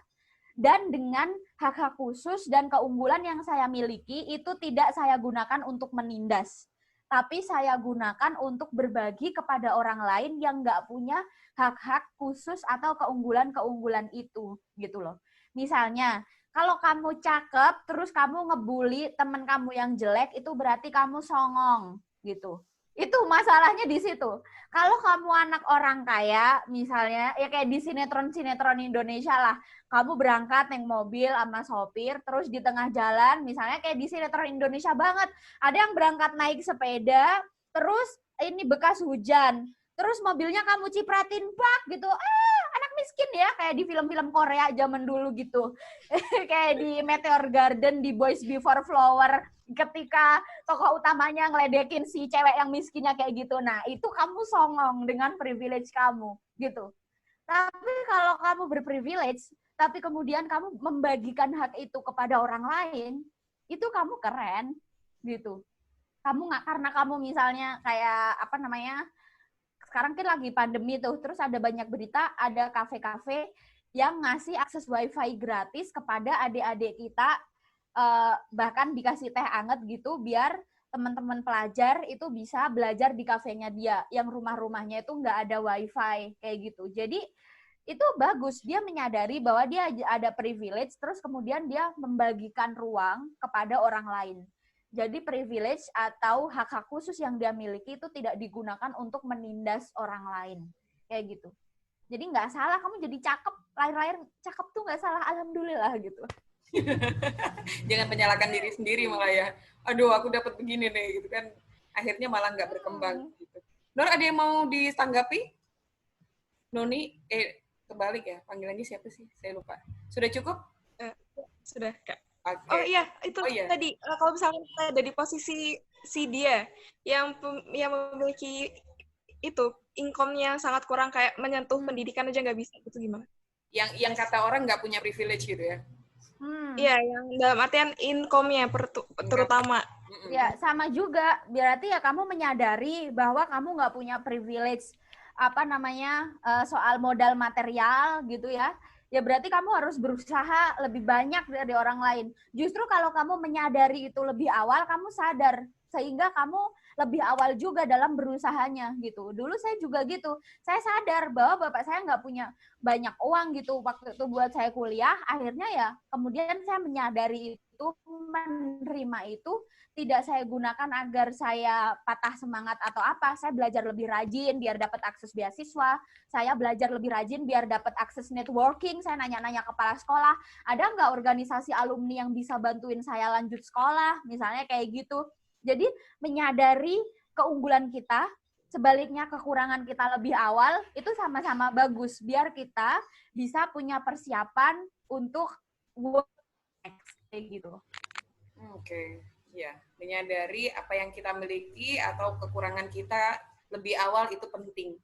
Dan dengan hak-hak khusus dan keunggulan yang saya miliki, itu tidak saya gunakan untuk menindas. Tapi saya gunakan untuk berbagi kepada orang lain yang nggak punya hak-hak khusus atau keunggulan-keunggulan itu. Gitu loh. Misalnya, kalau kamu cakep, terus kamu ngebully teman kamu yang jelek, itu berarti kamu songong. Gitu. Itu masalahnya di situ. Kalau kamu anak orang kaya, misalnya, ya kayak di sinetron-sinetron Indonesia lah, kamu berangkat naik mobil sama sopir, terus di tengah jalan, misalnya kayak di sinetron Indonesia banget, ada yang berangkat naik sepeda, terus ini bekas hujan, terus mobilnya kamu cipratin, bak gitu, anak miskin ya, kayak di film-film Korea zaman dulu gitu, kayak di Meteor Garden, di Boys Before Flower, ketika tokoh utamanya ngeledekin si cewek yang miskinnya kayak gitu, nah itu kamu songong dengan privilege kamu, gitu. Tapi kalau kamu berprivilege, tapi kemudian kamu membagikan hak itu kepada orang lain, itu kamu keren, gitu. Kamu nggak, karena kamu misalnya kayak apa namanya, sekarang kan lagi pandemi tuh, terus ada banyak berita, ada kafe-kafe yang ngasih akses wifi gratis kepada adik-adik kita, bahkan dikasih teh anget gitu, biar teman-teman pelajar itu bisa belajar di kafenya dia, yang rumah-rumahnya itu nggak ada wifi, kayak gitu. Jadi itu bagus, dia menyadari bahwa dia ada privilege, terus kemudian dia membagikan ruang kepada orang lain. Jadi privilege atau hak-hak khusus yang dia miliki itu tidak digunakan untuk menindas orang lain. Kayak gitu. Jadi nggak salah kamu jadi cakep, lahir-lahir cakep tuh nggak salah, alhamdulillah gitu. Jangan menyalahkan diri sendiri malah ya. Aduh, aku dapat begini nih gitu kan. Akhirnya malah nggak berkembang gitu. Nur, ada yang mau ditanggapi? Noni, kebalik ya, panggilannya siapa sih? Saya lupa. Sudah cukup? Sudah, Kak. Okay. Oh iya, itu tadi kalau misalnya kita ada di posisi si dia yang memiliki itu income-nya sangat kurang, kayak menyentuh pendidikan aja nggak bisa, itu gimana? Yang kata orang nggak punya privilege gitu ya? Iya, yang dalam artian income-nya terutama. Ya, sama juga. Berarti ya kamu menyadari bahwa kamu nggak punya privilege apa namanya soal modal material gitu ya. Ya berarti kamu harus berusaha lebih banyak dari orang lain. Justru kalau kamu menyadari itu lebih awal, kamu sadar. Sehingga kamu lebih awal juga dalam berusahanya gitu. Dulu saya juga gitu. Saya sadar bahwa bapak saya nggak punya banyak uang gitu waktu itu buat saya kuliah. Akhirnya ya kemudian saya menyadari itu, menerima itu, tidak saya gunakan agar saya patah semangat atau apa. Saya belajar lebih rajin biar dapat akses beasiswa. Saya belajar lebih rajin biar dapat akses networking. Saya nanya-nanya kepala sekolah, ada nggak organisasi alumni yang bisa bantuin saya lanjut sekolah, misalnya kayak gitu. Jadi menyadari keunggulan kita, sebaliknya kekurangan kita lebih awal, itu sama-sama bagus. Biar kita bisa punya persiapan untuk work next, kayak gitu. Oke. Ya, menyadari apa yang kita miliki atau kekurangan kita lebih awal itu penting.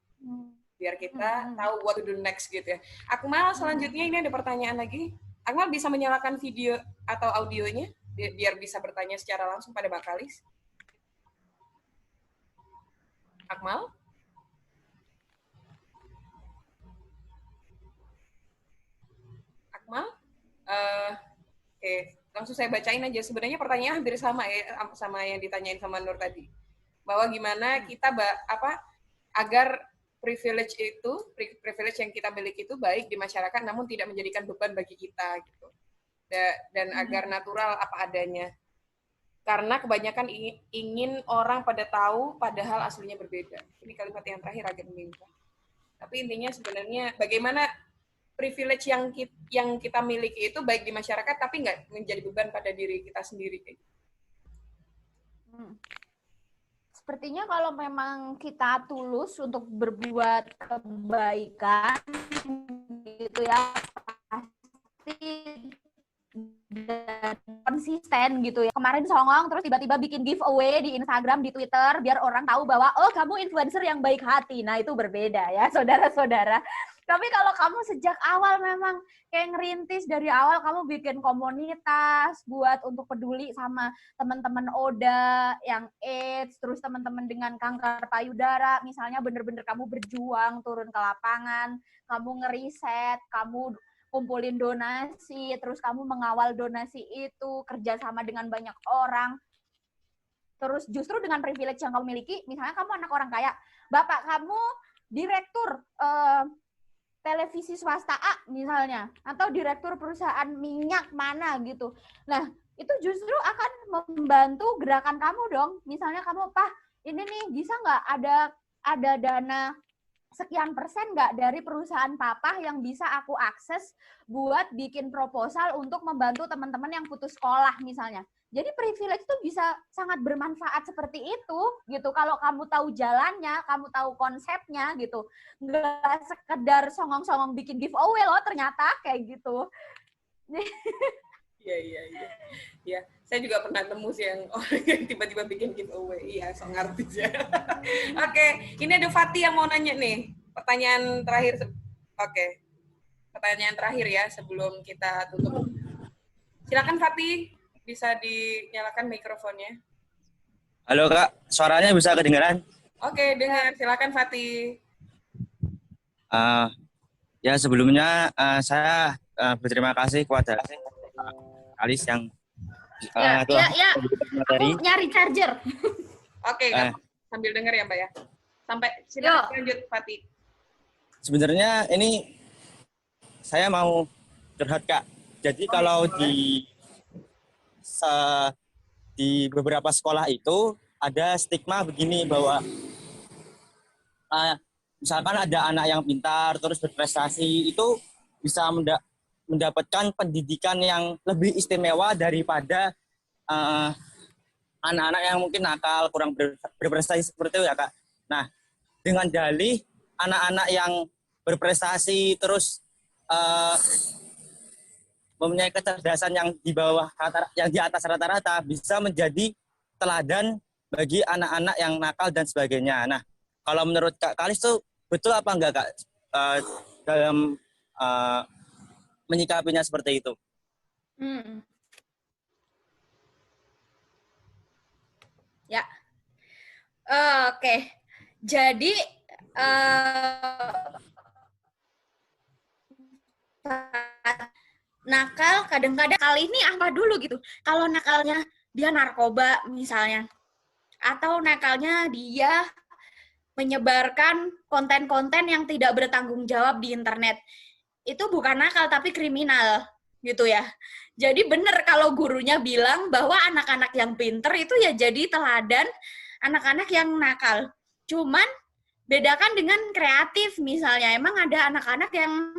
Biar kita tahu what to do next gitu ya. Akmal, selanjutnya ini ada pertanyaan lagi. Akmal bisa menyalakan video atau audionya biar bisa bertanya secara langsung pada Mbak Kalis. Akmal? Akmal? Oke. Langsung saya bacain aja. Sebenarnya pertanyaan hampir sama ya, sama yang ditanyain sama Nur tadi. Bahwa gimana kita agar privilege yang kita miliki itu baik di masyarakat, namun tidak menjadikan beban bagi kita gitu. Dan agar natural apa adanya. Karena kebanyakan ingin orang pada tahu, padahal aslinya berbeda. Ini kalimat yang terakhir agak membingungkan. Tapi intinya sebenarnya bagaimana privilege yang kita miliki itu baik di masyarakat, tapi nggak menjadi beban pada diri kita sendiri. Sepertinya kalau memang kita tulus untuk berbuat kebaikan, gitu ya, pasti dan konsisten gitu ya. Kemarin songong terus tiba-tiba bikin giveaway di Instagram, di Twitter biar orang tahu bahwa oh kamu influencer yang baik hati. Nah, itu berbeda ya, saudara-saudara. Tapi kalau kamu sejak awal memang kayak ngerintis dari awal, kamu bikin komunitas buat untuk peduli sama teman-teman ODA yang AIDS, terus teman-teman dengan kanker payudara, misalnya bener-bener kamu berjuang turun ke lapangan, kamu ngeriset, kamu kumpulin donasi, terus kamu mengawal donasi itu, kerjasama dengan banyak orang. Terus justru dengan privilege yang kamu miliki, misalnya kamu anak orang kaya, bapak kamu direktur televisi swasta A misalnya, atau direktur perusahaan minyak mana gitu. Nah, itu justru akan membantu gerakan kamu dong. Misalnya kamu, Pak, ini nih bisa nggak ada dana sekian persen nggak dari perusahaan papa yang bisa aku akses buat bikin proposal untuk membantu teman-teman yang putus sekolah misalnya. Jadi privilege itu bisa sangat bermanfaat seperti itu gitu. Kalau kamu tahu jalannya, kamu tahu konsepnya gitu. Nggak sekedar songong-songong bikin giveaway loh ternyata kayak gitu. Iya. Ya, saya juga pernah temu sih yang orang yang tiba-tiba bikin giveaway. Iya, sok ngerti ya. Oke, ini ada Fatih yang mau nanya nih. Pertanyaan terakhir. Oke. Pertanyaan terakhir ya sebelum kita tutup. Silakan Fatih, bisa dinyalakan mikrofonnya. Halo Kak, suaranya bisa kedengaran? Oke, dengar. Silakan Fatih. Ya sebelumnya saya berterima kasih kepada Alis yang ya. materi. Aku nyari charger. Oke, sambil dengar ya Mbak ya. Sampai silakan lanjut Fatih. Sebenarnya ini saya mau curhat Kak. Jadi kalau di beberapa sekolah itu ada stigma begini bahwa misalkan ada anak yang pintar terus berprestasi itu bisa mendapatkan pendidikan yang lebih istimewa daripada anak-anak yang mungkin nakal, kurang berprestasi seperti itu ya Kak. Nah, dengan dalih anak-anak yang berprestasi terus mempunyai kecerdasan yang di bawah yang di atas rata-rata bisa menjadi teladan bagi anak-anak yang nakal dan sebagainya. Nah, kalau menurut Kak Kalis tuh betul apa enggak Kak dalam menyikapinya seperti itu? Ya. Oke. Jadi nakal kadang-kadang kali ini apa dulu gitu. Kalau nakalnya dia narkoba misalnya, atau nakalnya dia menyebarkan konten-konten yang tidak bertanggung jawab di internet, itu bukan nakal tapi kriminal gitu ya. Jadi benar kalau gurunya bilang bahwa anak-anak yang pinter itu ya jadi teladan anak-anak yang nakal. Cuman bedakan dengan kreatif misalnya. Emang ada anak-anak yang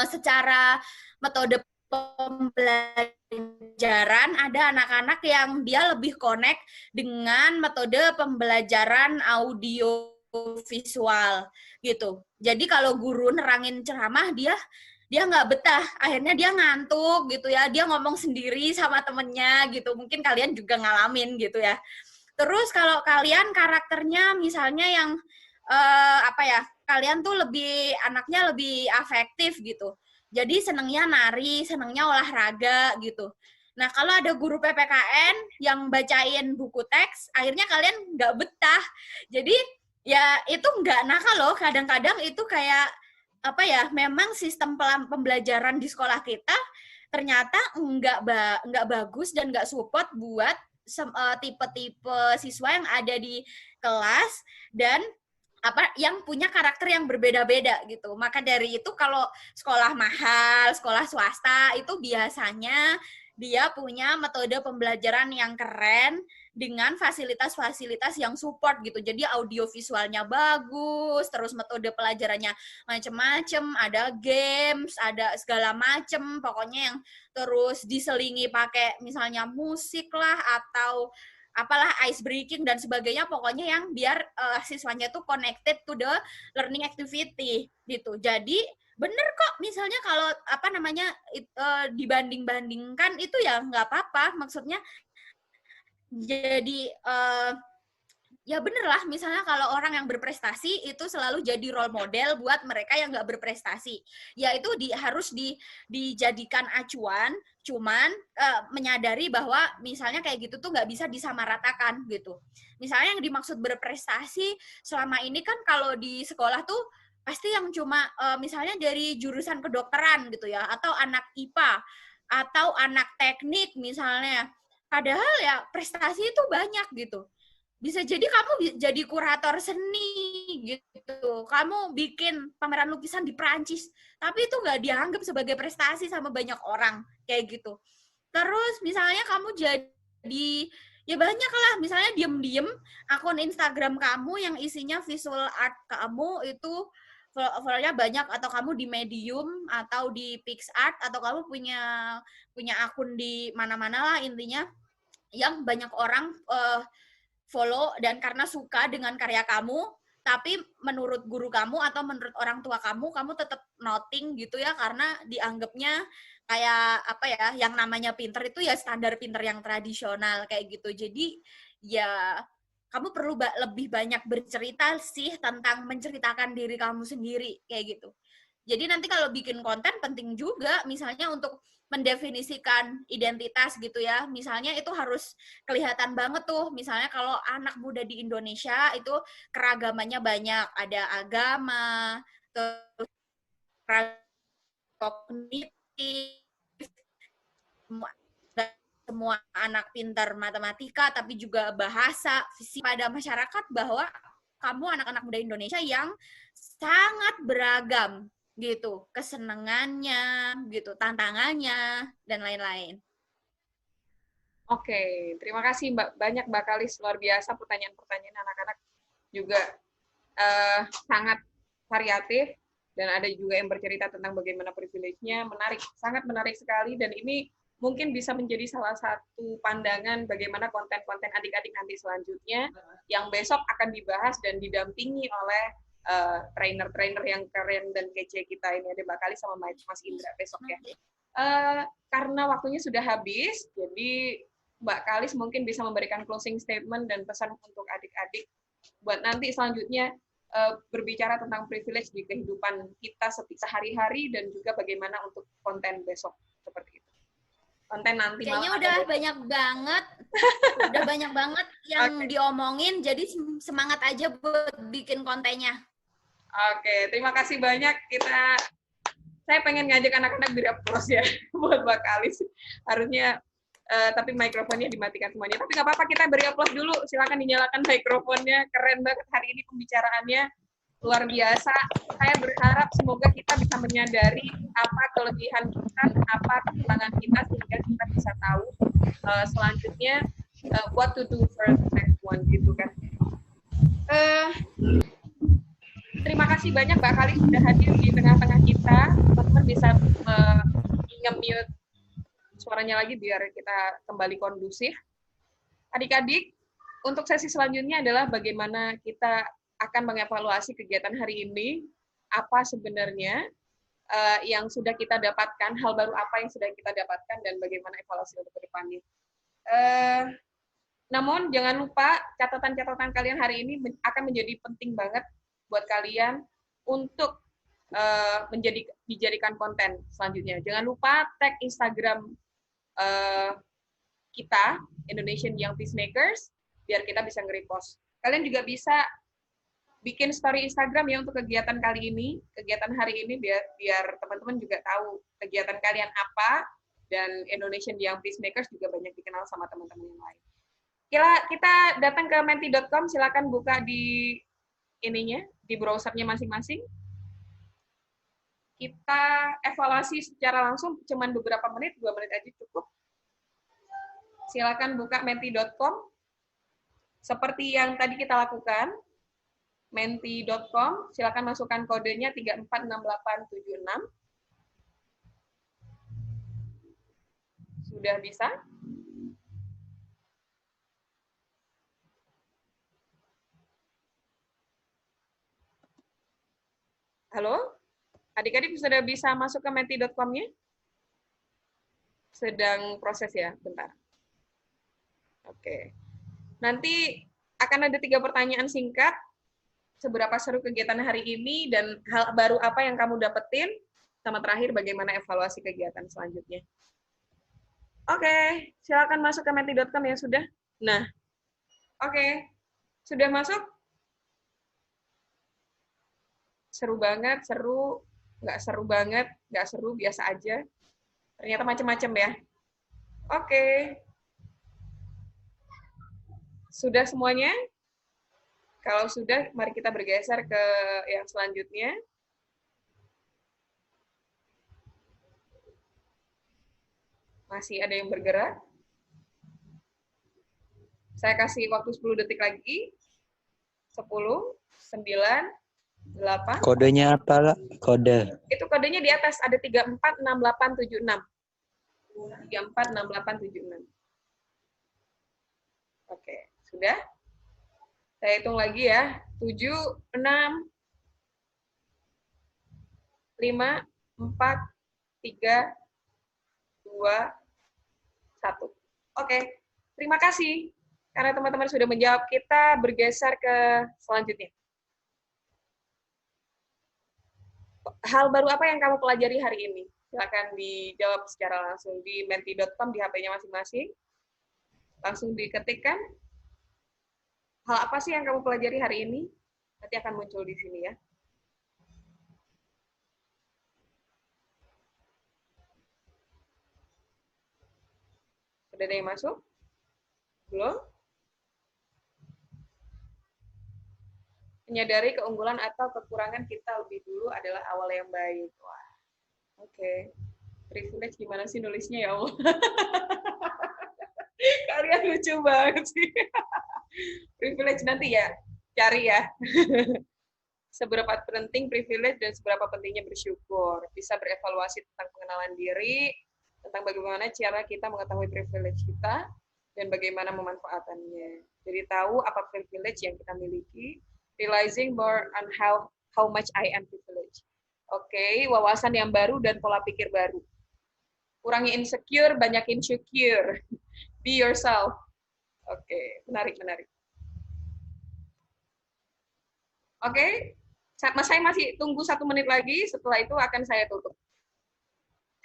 secara metode pembelajaran, ada anak-anak yang dia lebih connect dengan metode pembelajaran audio visual gitu. Jadi kalau guru nerangin ceramah dia nggak betah, akhirnya dia ngantuk gitu ya, dia ngomong sendiri sama temennya gitu. Mungkin kalian juga ngalamin gitu ya. Terus kalau kalian karakternya misalnya yang kalian tuh anaknya lebih afektif gitu. Jadi senangnya nari, senangnya olahraga gitu. Nah, kalau ada guru PPKN yang bacain buku teks, akhirnya kalian nggak betah. Jadi ya itu nggak nakal loh. Kadang-kadang itu kayak memang sistem pembelajaran di sekolah kita ternyata nggak bagus dan nggak support buat tipe-tipe siswa yang ada di kelas dan yang punya karakter yang berbeda-beda gitu. Maka dari itu kalau sekolah mahal, sekolah swasta itu biasanya dia punya metode pembelajaran yang keren dengan fasilitas-fasilitas yang support gitu. Jadi audio visualnya bagus, terus metode pelajarannya macem-macem, ada games, ada segala macem, pokoknya yang terus diselingi pakai misalnya musik lah atau apalah ice breaking dan sebagainya, pokoknya yang biar siswanya tuh connected to the learning activity gitu. Jadi bener kok, misalnya kalau apa namanya dibanding-bandingkan itu ya nggak apa-apa, maksudnya jadi ya bener lah, misalnya kalau orang yang berprestasi itu selalu jadi role model buat mereka yang nggak berprestasi, ya itu harus dijadikan acuan, cuman menyadari bahwa misalnya kayak gitu tuh nggak bisa disamaratakan gitu. Misalnya yang dimaksud berprestasi selama ini kan kalau di sekolah tuh pasti yang cuma misalnya dari jurusan kedokteran gitu ya, atau anak IPA, atau anak teknik misalnya. Padahal ya prestasi itu banyak gitu. Bisa jadi kamu jadi kurator seni gitu, kamu bikin pameran lukisan di Perancis, tapi itu nggak dianggap sebagai prestasi sama banyak orang kayak gitu. Terus misalnya kamu jadi, ya banyak lah, misalnya diem-diem akun Instagram kamu yang isinya visual art kamu itu followernya banyak, atau kamu di Medium atau di PixArt, atau kamu punya akun di mana-mana lah intinya, yang banyak orang follow dan karena suka dengan karya kamu, tapi menurut guru kamu atau menurut orang tua kamu tetap noting gitu ya, karena dianggapnya kayak apa ya, yang namanya pinter itu ya standar pinter yang tradisional kayak gitu. Jadi ya kamu perlu lebih banyak bercerita sih tentang menceritakan diri kamu sendiri kayak gitu. Jadi nanti kalau bikin konten penting juga misalnya untuk mendefinisikan identitas gitu ya. Misalnya itu harus kelihatan banget tuh. Misalnya kalau anak muda di Indonesia itu keragamannya banyak. Ada agama, terus kognitif, semua anak pintar matematika, tapi juga bahasa, visi pada masyarakat bahwa kamu anak-anak muda Indonesia yang sangat beragam gitu, kesenangannya gitu, tantangannya dan lain-lain. Oke, terima kasih banyak Mbak Kalis, luar biasa pertanyaan-pertanyaan anak-anak juga sangat variatif, dan ada juga yang bercerita tentang bagaimana privilege-nya, menarik, sangat menarik sekali, dan ini mungkin bisa menjadi salah satu pandangan bagaimana konten-konten adik-adik nanti selanjutnya yang besok akan dibahas dan didampingi oleh trainer-trainer yang keren dan kece kita ini, ada Mbak Kalis sama Mas Indra besok ya. Karena waktunya sudah habis, jadi Mbak Kalis mungkin bisa memberikan closing statement dan pesan untuk adik-adik buat nanti selanjutnya berbicara tentang privilege di kehidupan kita sehari-hari, dan juga bagaimana untuk konten besok seperti itu. Konten nanti kayaknya malam udah banyak banget yang diomongin, jadi semangat aja buat bikin kontennya. Oke, terima kasih banyak. Saya pengen ngajak anak-anak beri aplaus ya buat Mbak Kalis. Harusnya tapi mikrofonnya dimatikan semuanya. Tapi nggak apa-apa, kita beri aplaus dulu. Silakan dinyalakan mikrofonnya. Keren banget hari ini pembicaraannya. Luar biasa. Saya berharap semoga kita bisa menyadari apa kelebihan kita, apa kekurangan kita, sehingga kita bisa tahu selanjutnya what to do for the next one gitu kan. Terima kasih banyak Mbak Kalis sudah hadir di tengah-tengah kita. Teman-teman bisa nge-mute suaranya lagi biar kita kembali kondusif. Adik-adik, untuk sesi selanjutnya adalah bagaimana kita akan mengevaluasi kegiatan hari ini, apa sebenarnya yang sudah kita dapatkan, hal baru apa yang sudah kita dapatkan, dan bagaimana evaluasi untuk ke depannya. Namun jangan lupa catatan-catatan kalian hari ini akan menjadi penting banget buat kalian untuk dijadikan konten selanjutnya. Jangan lupa tag Instagram kita, Indonesian Young Peacemakers, biar kita bisa nge-repost. Kalian juga bisa bikin story Instagram ya untuk kegiatan kali ini, kegiatan hari ini, biar teman-teman juga tahu kegiatan kalian apa, dan Indonesian Young Peacemakers juga banyak dikenal sama teman-teman yang lain. Kita datang ke menti.com, silakan buka di ininya, di browsernya masing-masing. Kita evaluasi secara langsung, cuman beberapa menit, 2 menit aja cukup. Silakan buka menti.com. Seperti yang tadi kita lakukan, menti.com, silakan masukkan kodenya 346876. Sudah bisa? Halo? Adik-adik sudah bisa masuk ke menti.com-nya? Sedang proses ya, bentar. Oke. Nanti akan ada 3 pertanyaan singkat. Seberapa seru kegiatan hari ini dan hal baru apa yang kamu dapetin? Sama terakhir bagaimana evaluasi kegiatan selanjutnya. Oke, silakan masuk ke menti.com ya sudah. Nah, oke. Sudah masuk? Seru banget, seru, nggak seru banget, nggak seru, biasa aja. Ternyata macam-macam ya. Oke. Sudah semuanya? Kalau sudah, mari kita bergeser ke yang selanjutnya. Masih ada yang bergerak? Saya kasih waktu 10 detik lagi. 10, 9, 8. Kodenya apa, lah? Kode. Itu kodenya di atas, ada 346876. 346876. Oke, sudah? Saya hitung lagi ya. 7, 6, 5, 4, 3, 2, 1. Oke, terima kasih. Karena teman-teman sudah menjawab, kita bergeser ke selanjutnya. Hal baru apa yang kamu pelajari hari ini? Silakan dijawab secara langsung di menti.com di HP-nya masing-masing. Langsung diketikkan. Hal apa sih yang kamu pelajari hari ini? Nanti akan muncul di sini ya. Sudah ada yang masuk? Belum? Menyadari keunggulan atau kekurangan kita lebih dulu adalah awal yang baik. Wah, oke. Privilege gimana sih nulisnya ya Allah? Kalian lucu banget sih. Privilege nanti ya, cari ya. Seberapa penting privilege dan seberapa pentingnya bersyukur. Bisa berevaluasi tentang pengenalan diri, tentang bagaimana cara kita mengetahui privilege kita, dan bagaimana memanfaatannya. Jadi tahu apa privilege yang kita miliki, realizing more on how much I am privileged. Oke, wawasan yang baru dan pola pikir baru. Kurangi insecure, banyakin syukur. Be yourself. Oke, menarik. Oke, saya masih tunggu 1 menit lagi. Setelah itu akan saya tutup.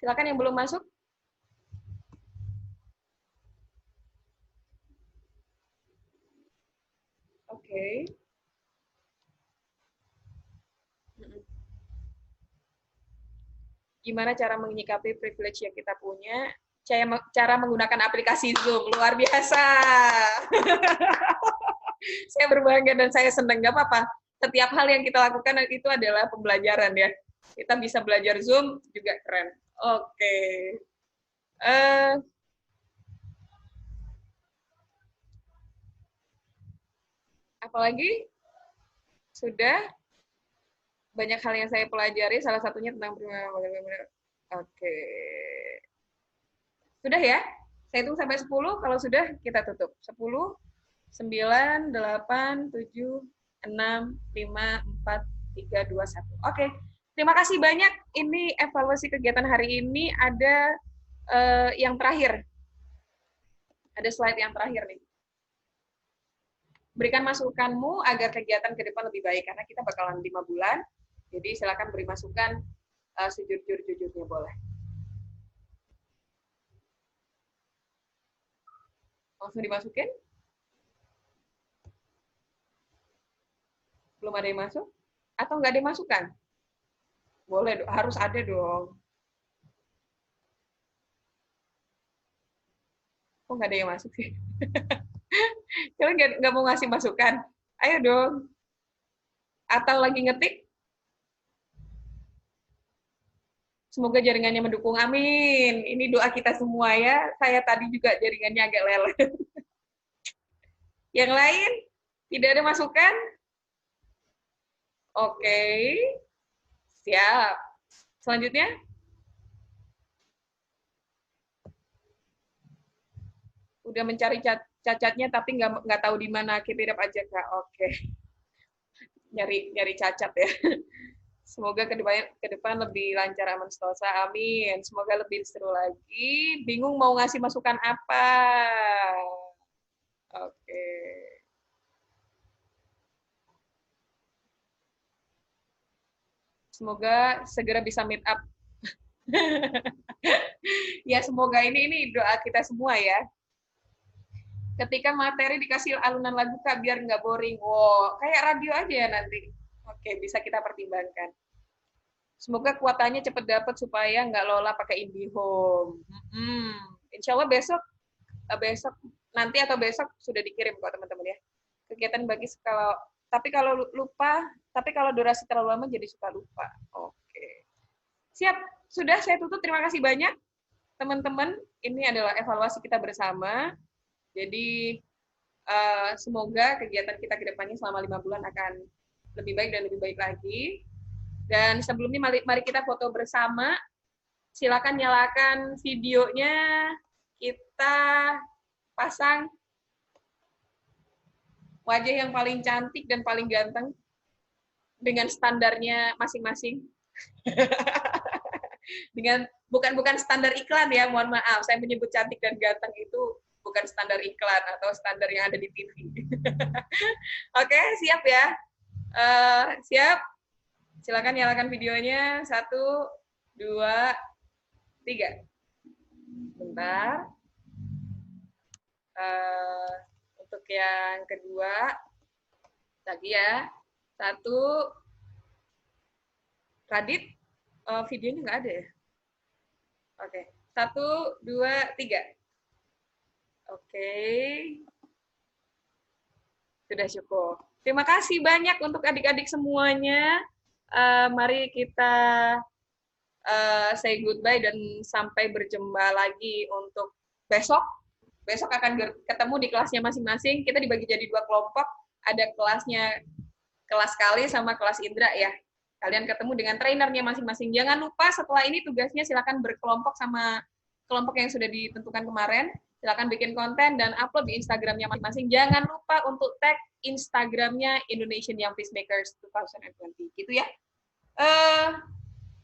Silakan yang belum masuk. Oke. Gimana cara menyikapi privilege yang kita punya? Cara menggunakan aplikasi Zoom, luar biasa. Saya berbangga dan saya senang, nggak apa-apa. Setiap hal yang kita lakukan itu adalah pembelajaran ya. Kita bisa belajar Zoom juga keren. Oke. Apalagi? Sudah? Banyak hal yang saya pelajari, salah satunya tentang oke. Sudah ya? Saya hitung sampai 10, kalau sudah kita tutup. 10, 9, 8, 7, 6, 5, 4, 3, 2, 1. Oke, terima kasih banyak. Ini evaluasi kegiatan hari ini ada yang terakhir. Ada slide yang terakhir nih. Berikan masukanmu agar kegiatan ke depan lebih baik, karena kita bakalan 5 bulan. Jadi silakan beri masukan sejujur-jujurnya boleh. Langsung dimasukin? Belum ada yang masuk? Atau nggak ada yang masukan? Boleh, harus ada dong. Kok nggak ada yang masuk sih? Kalian nggak mau ngasih masukan? Ayo dong. Atau lagi ngetik? Semoga jaringannya mendukung, amin. Ini doa kita semua ya. Saya tadi juga jaringannya agak lelet. Yang lain? Tidak ada masukan? Oke. Siap. Selanjutnya? Udah mencari cacatnya tapi nggak tahu di mana. Keep it up aja, Kak. Oke. Nyari cacat ya. Semoga ke depan lebih lancar, aman, sentosa. Amin. Semoga lebih seru lagi. Bingung mau ngasih masukan apa? Oke. Semoga segera bisa meet up. Ya, semoga ini doa kita semua ya. Ketika materi dikasih alunan lagu, Kak, biar nggak boring. Wow, kayak radio aja ya nanti. Oke, bisa kita pertimbangkan. Semoga kuotanya cepat dapat supaya nggak lola pakai IndiHome. Insya Allah besok nanti atau besok sudah dikirim kok teman-teman ya. Kegiatan bagi tapi kalau durasi terlalu lama jadi suka lupa. Oke. Siap, sudah saya tutup. Terima kasih banyak teman-teman. Ini adalah evaluasi kita bersama. Jadi semoga kegiatan kita ke depannya selama 5 bulan akan lebih baik dan lebih baik lagi. Dan sebelumnya mari kita foto bersama. Silakan nyalakan videonya. Kita pasang wajah yang paling cantik dan paling ganteng dengan standarnya masing-masing. Dengan bukan standar iklan ya, mohon maaf. Saya menyebut cantik dan ganteng itu bukan standar iklan atau standar yang ada di TV. Oke, siap ya? Siap? Silakan nyalakan videonya. 1, 2, 3. Bentar. Untuk yang kedua, lagi ya. 1. Radit, videonya nggak ada ya? Oke. 1, 2, 3. Oke. Sudah cukup. Terima kasih banyak untuk adik-adik semuanya. Mari kita say goodbye dan sampai berjumpa lagi untuk besok. Besok akan ketemu di kelasnya masing-masing. Kita dibagi jadi 2 kelompok. Ada kelas Kali sama kelas Indra ya. Kalian ketemu dengan trainernya masing-masing. Jangan lupa setelah ini tugasnya silakan berkelompok sama kelompok yang sudah ditentukan kemarin. Silakan bikin konten dan upload di Instagramnya masing-masing. Jangan lupa untuk tag Instagramnya Indonesian Young Peacemakers 2020. Gitu ya.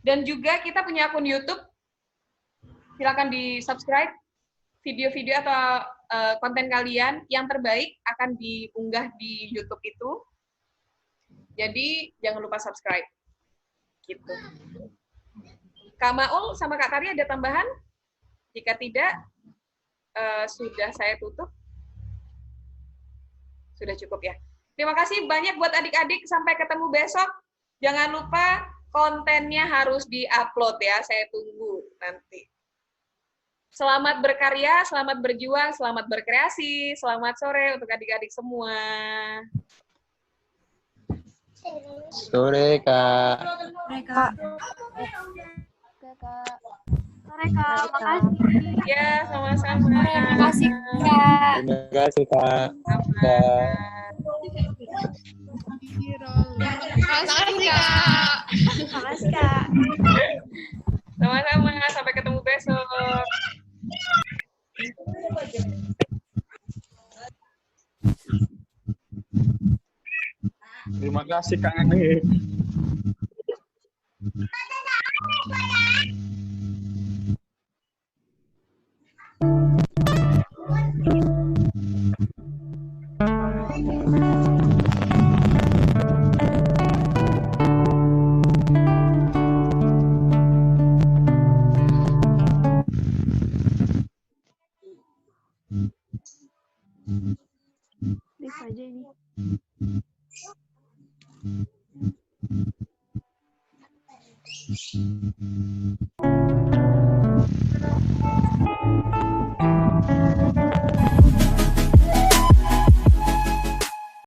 Dan juga kita punya akun YouTube. Silakan di-subscribe. Video-video atau konten kalian yang terbaik akan diunggah di YouTube itu. Jadi jangan lupa subscribe. Gitu. Kak Maul sama Kak Karya ada tambahan? Jika tidak, sudah saya tutup. Sudah cukup ya. Terima kasih banyak buat adik-adik. Sampai ketemu besok. Jangan lupa kontennya harus di-upload ya. Saya tunggu nanti. Selamat berkarya, selamat berjuang, selamat berkreasi. Selamat sore untuk adik-adik semua. Sore, Kak. Sore, Kak. Sore, Kak. Makasih. Ya, sama-sama. Terima kasih, Kak. Terima kasih, Kak. Makasih, Kak. Sama-sama. Sampai ketemu besok. Terima kasih Kak Ani. Live aja ini.